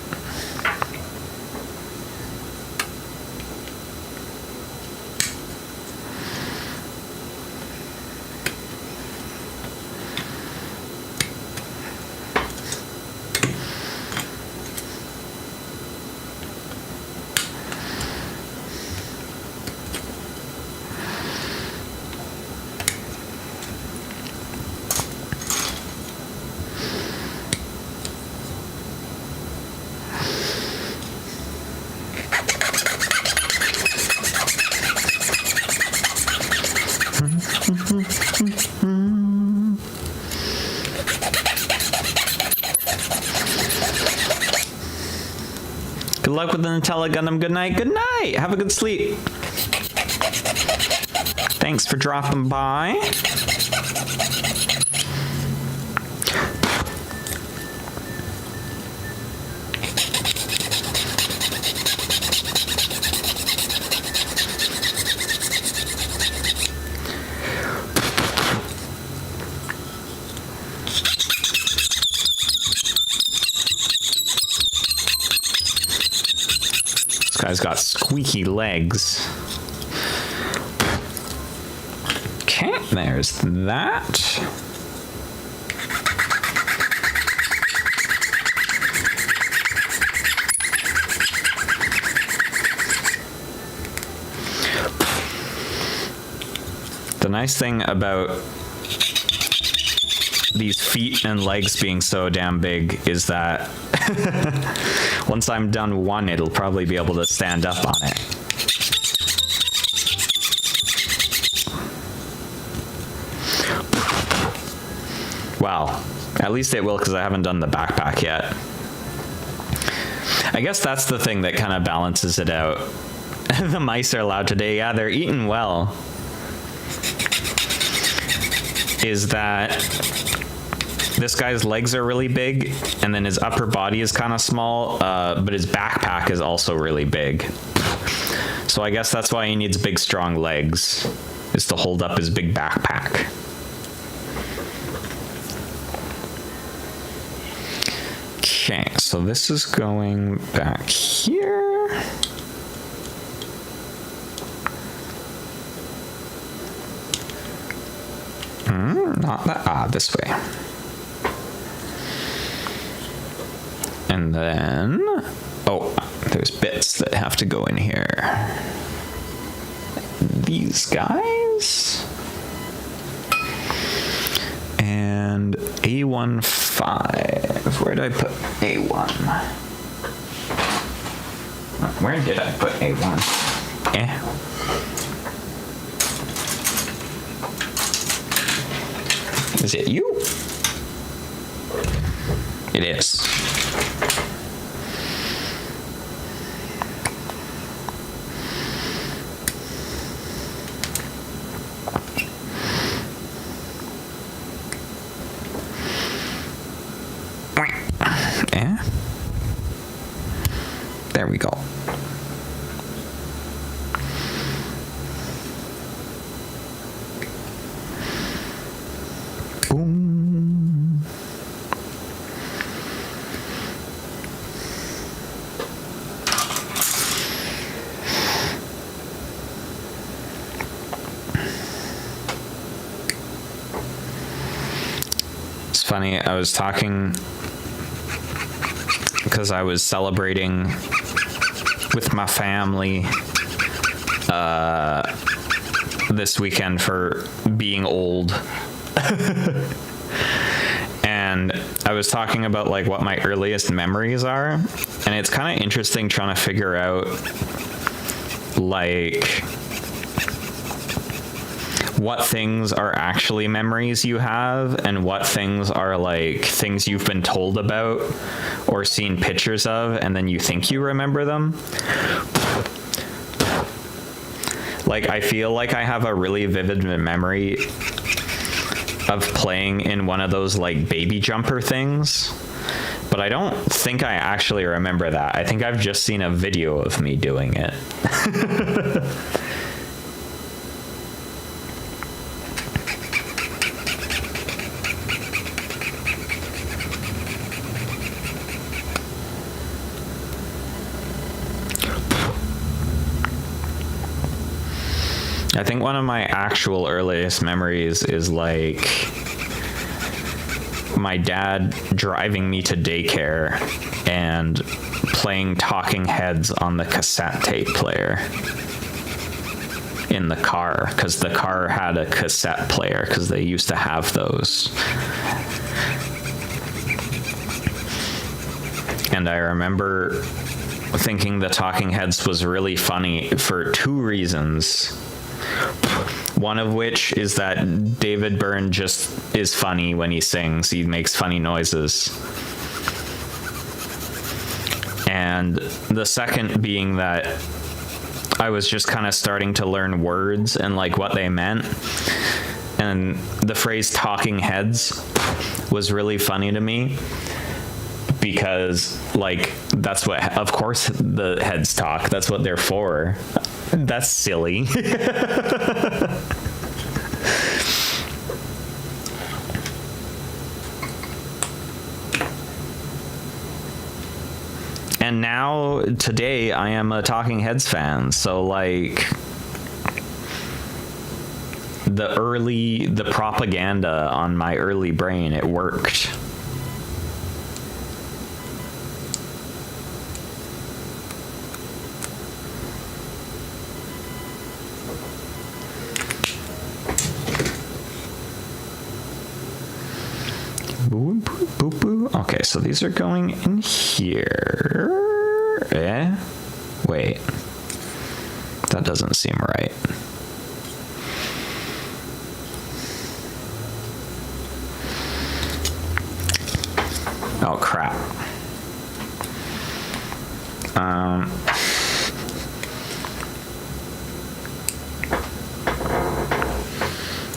Good luck with the Nutella Gundam. Good night. Good night. Have a good sleep. Thanks for dropping by. This guy's got squeaky legs. There's that. The nice thing about these feet and legs being so damn big is that once I'm done one, it'll probably be able to stand up on it. Well, at least it will, because I haven't done the backpack yet. I guess that's the thing that kind of balances it out. The mice are allowed today. Yeah, they're eating well. Is that this guy's legs are really big, and then his upper body is kind of small, but his backpack is also really big. So I guess that's why he needs big, strong legs, is to hold up his big backpack. Okay, so this is going back here. Not that, this way. And then, oh, there's bits that have to go in here. These guys. And A15. Where did I put A1? Where did I put A1? Is it you? It is. Yeah. There we go. Boom. It's funny, I was talking because I was celebrating with my family this weekend for being old. And I was talking about like what my earliest memories are, and it's kind of interesting trying to figure out like what things are actually memories you have and what things are like things you've been told about or seen pictures of and then you think you remember them. Like, I feel like I have a really vivid memory of playing in one of those like baby jumper things, but I don't think I actually remember that. I think I've just seen a video of me doing it. I think one of my actual earliest memories is like my dad driving me to daycare and playing Talking Heads on the cassette tape player in the car, because the car had a cassette player because they used to have those. And I remember thinking the Talking Heads was really funny for two reasons. One of which is that David Byrne just is funny when he sings. He makes funny noises. And the second being that I was just kind of starting to learn words and like what they meant. And the phrase Talking Heads was really funny to me because like that's what, of course the heads talk. That's what they're for. That's silly. And now, today, I am a Talking Heads fan, so, like, the propaganda on my early brain, it worked. Boop, boop, boop, boop. Okay, so these are going in here. Wait. That doesn't seem right. Oh, crap.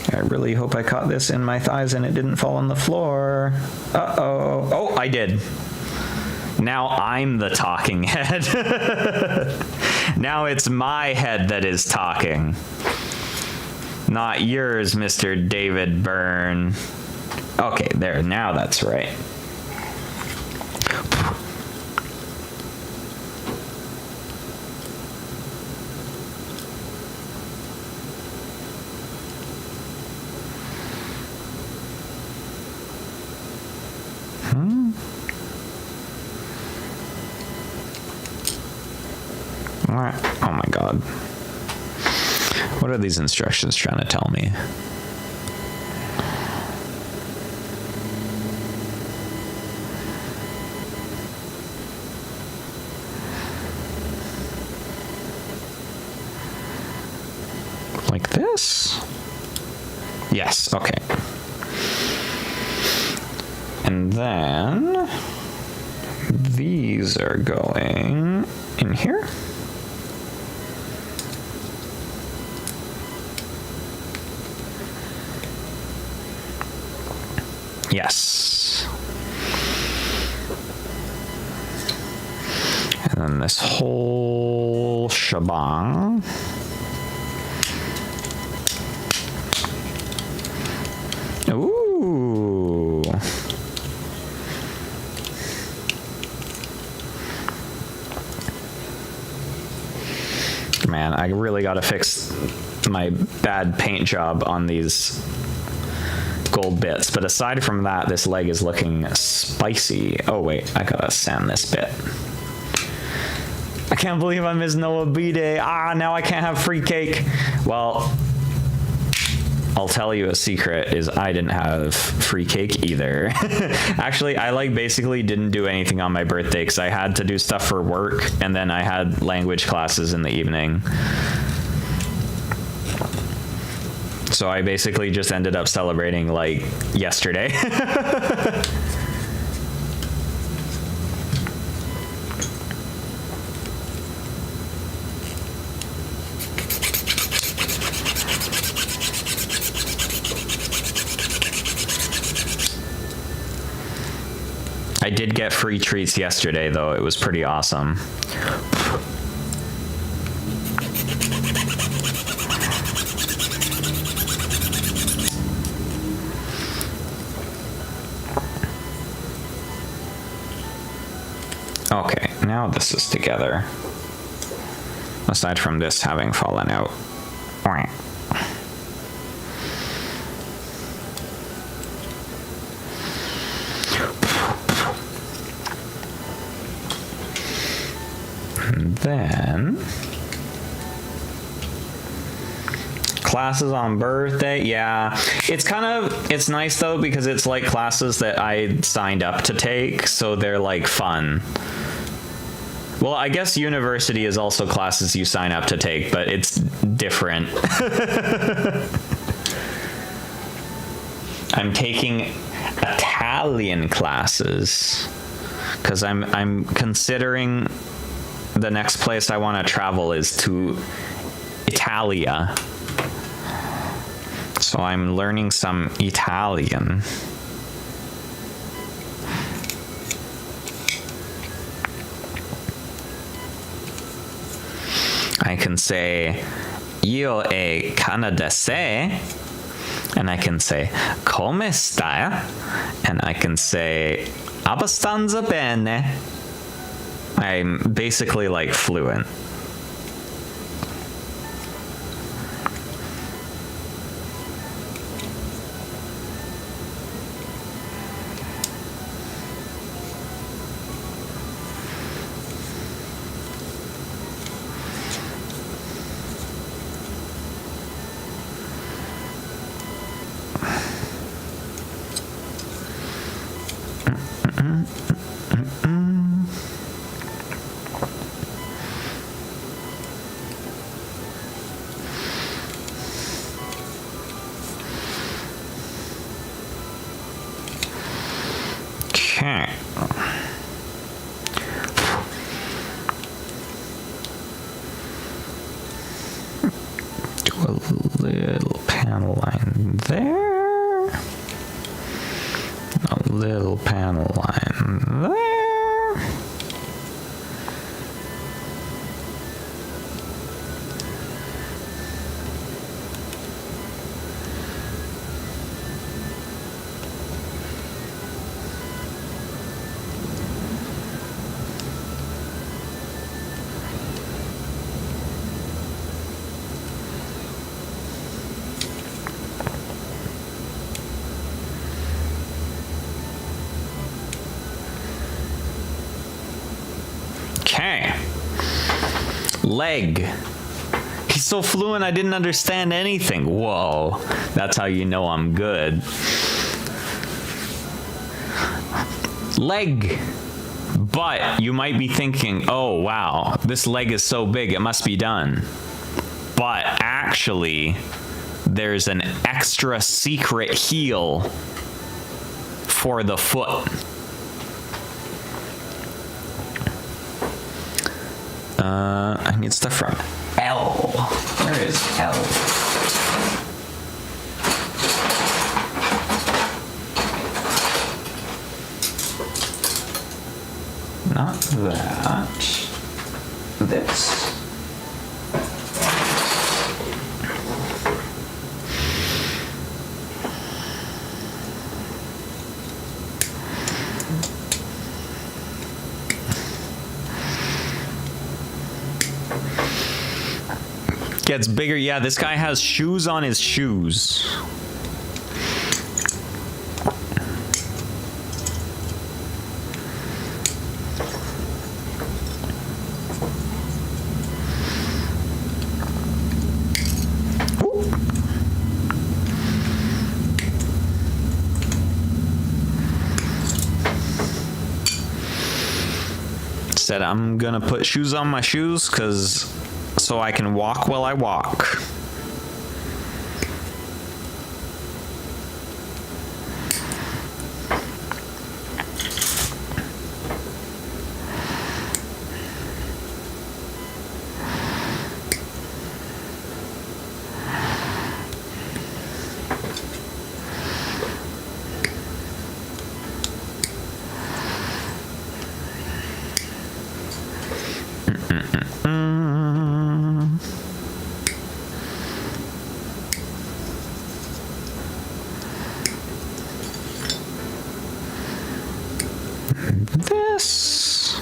I really hope I caught this in my thighs and it didn't fall on the floor. Uh-oh. Oh, I did. Now I'm the talking head. Now it's my head that is talking. Not yours, Mr. David Byrne. Okay, there. Now that's right. Oh my god. What are these instructions trying to tell me? Like this? Yes, okay. And then these are going in here. Yes. And then this whole shebang. Ooh. Man, I really got to fix my bad paint job on these gold bits, but aside from that, this leg is looking spicy. Oh wait, I gotta sand this bit. I can't believe I missed No.A B-Day. Now I can't have free cake. Well, I'll tell you a secret is I didn't have free cake either. Actually, I basically didn't do anything on my birthday because I had to do stuff for work, and then I had language classes in the evening. So I basically just ended up celebrating like yesterday. I did get free treats yesterday though. It was pretty awesome. Okay, now this is together. Aside from this having fallen out. And then classes on birthday. Yeah, it's nice though because it's like classes that I signed up to take, so they're like fun. Well, I guess university is also classes you sign up to take, but it's different. I'm taking Italian classes because I'm considering the next place I want to travel is to Italia. So I'm learning some Italian. I can say io è canadese, and I can say come stai, and I can say abbastanza bene. I'm basically like fluent. Okay. Do a little panel line there. A little panel line there. Okay. Leg. He's so fluent, I didn't understand anything. Whoa. That's how you know I'm good. Leg. But you might be thinking, oh, wow, this leg is so big, it must be done. But actually, there's an extra secret heel for the foot. I need stuff from L. Where is L? Not that. This. Gets bigger. Yeah, this guy has shoes on his shoes. Said I'm gonna put shoes on my shoes so I can walk while I walk. This.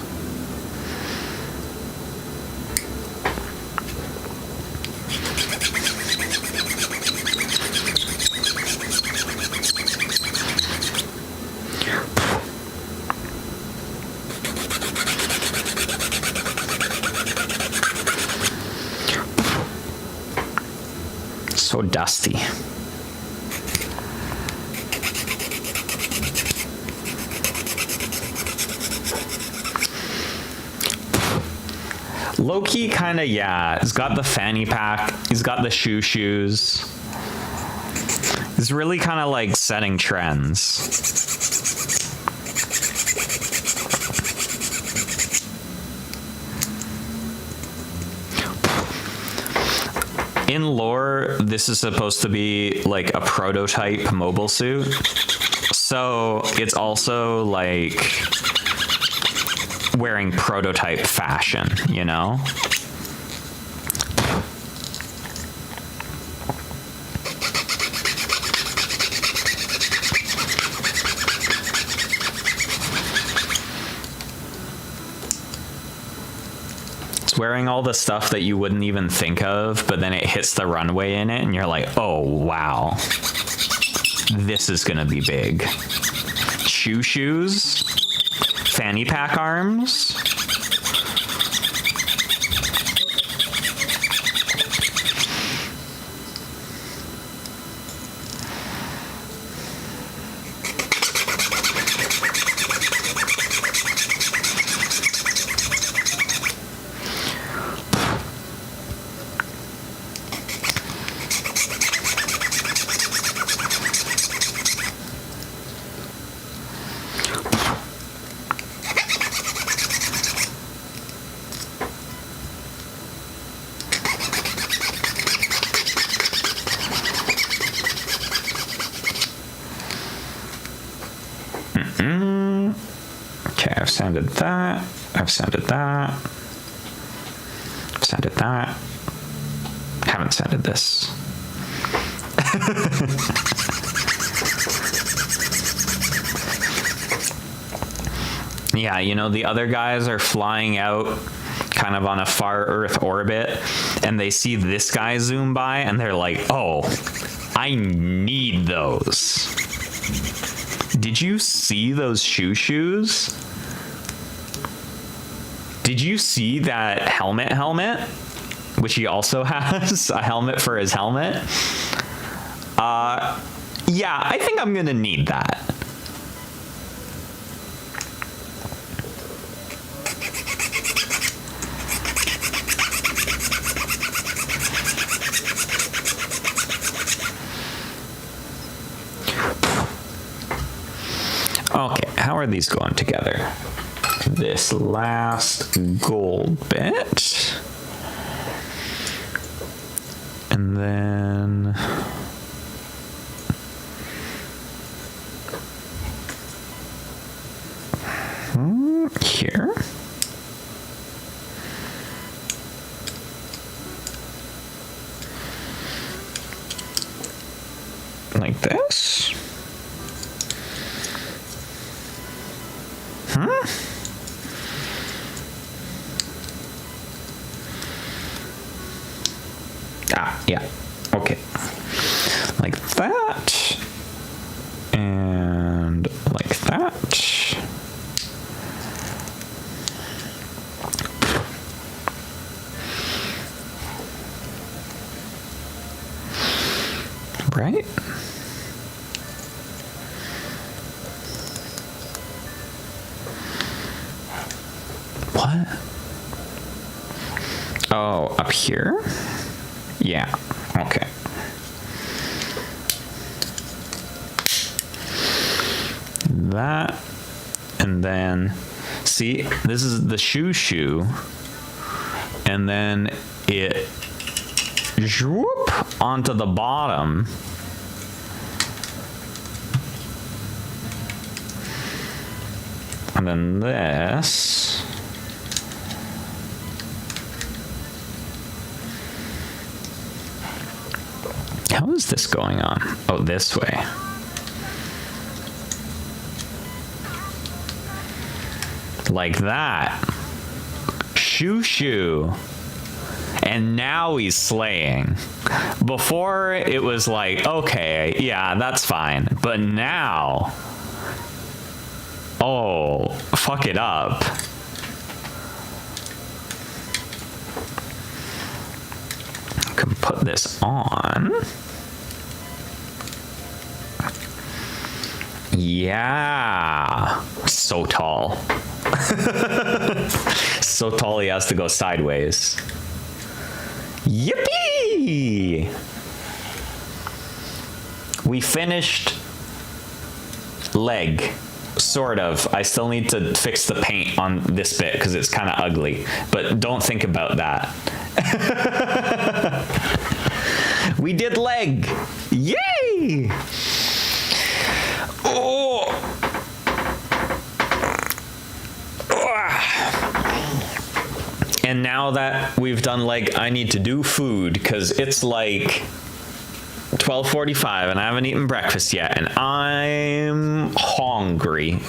So dusty. Low-key, kinda, yeah. He's got the fanny pack. He's got the shoes. He's really kind of like setting trends. In lore, this is supposed to be like a prototype mobile suit. So it's also like wearing prototype fashion, you know? It's wearing all the stuff that you wouldn't even think of, but then it hits the runway in it and you're like, oh, wow. This is gonna be big. Shoes. Fanny pack arms. I've sanded that. I've sanded that. I've sanded that. Haven't sanded this. Yeah, you know, the other guys are flying out kind of on a far Earth orbit, and they see this guy zoom by, and they're like, oh, I need those. Did you see those shoes? Did you see that helmet? Which he also has, a helmet for his helmet. Yeah, I think I'm gonna need that. Okay, how are these going together? This last gold bit. And then here. Like this. Yeah. Okay. Like that. And like that. Right? What? Oh, up here? Yeah, okay. That, and then, see, this is the shoe, and then it whoop, onto the bottom. And then this. How is this going on? Oh, this way. Like that. Shoo. And now he's slaying. Before it was like, okay, yeah, that's fine. But now, oh, fuck it up. I can put this on. Yeah. So tall. So tall he has to go sideways. Yippee! We finished leg. Sort of. I still need to fix the paint on this bit because it's kind of ugly. But don't think about that. We did leg. Yay! Oh. And now that we've done leg, I need to do food because it's like 12:45 and I haven't eaten breakfast yet and I'm hungry.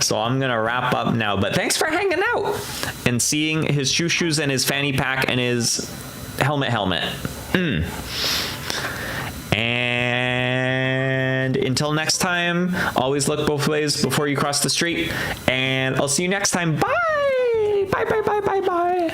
So I'm gonna wrap up now, but thanks for hanging out and seeing his shoes and his fanny pack and his helmet. And until next time, always look both ways before you cross the street, and I'll see you next time. Bye. Bye.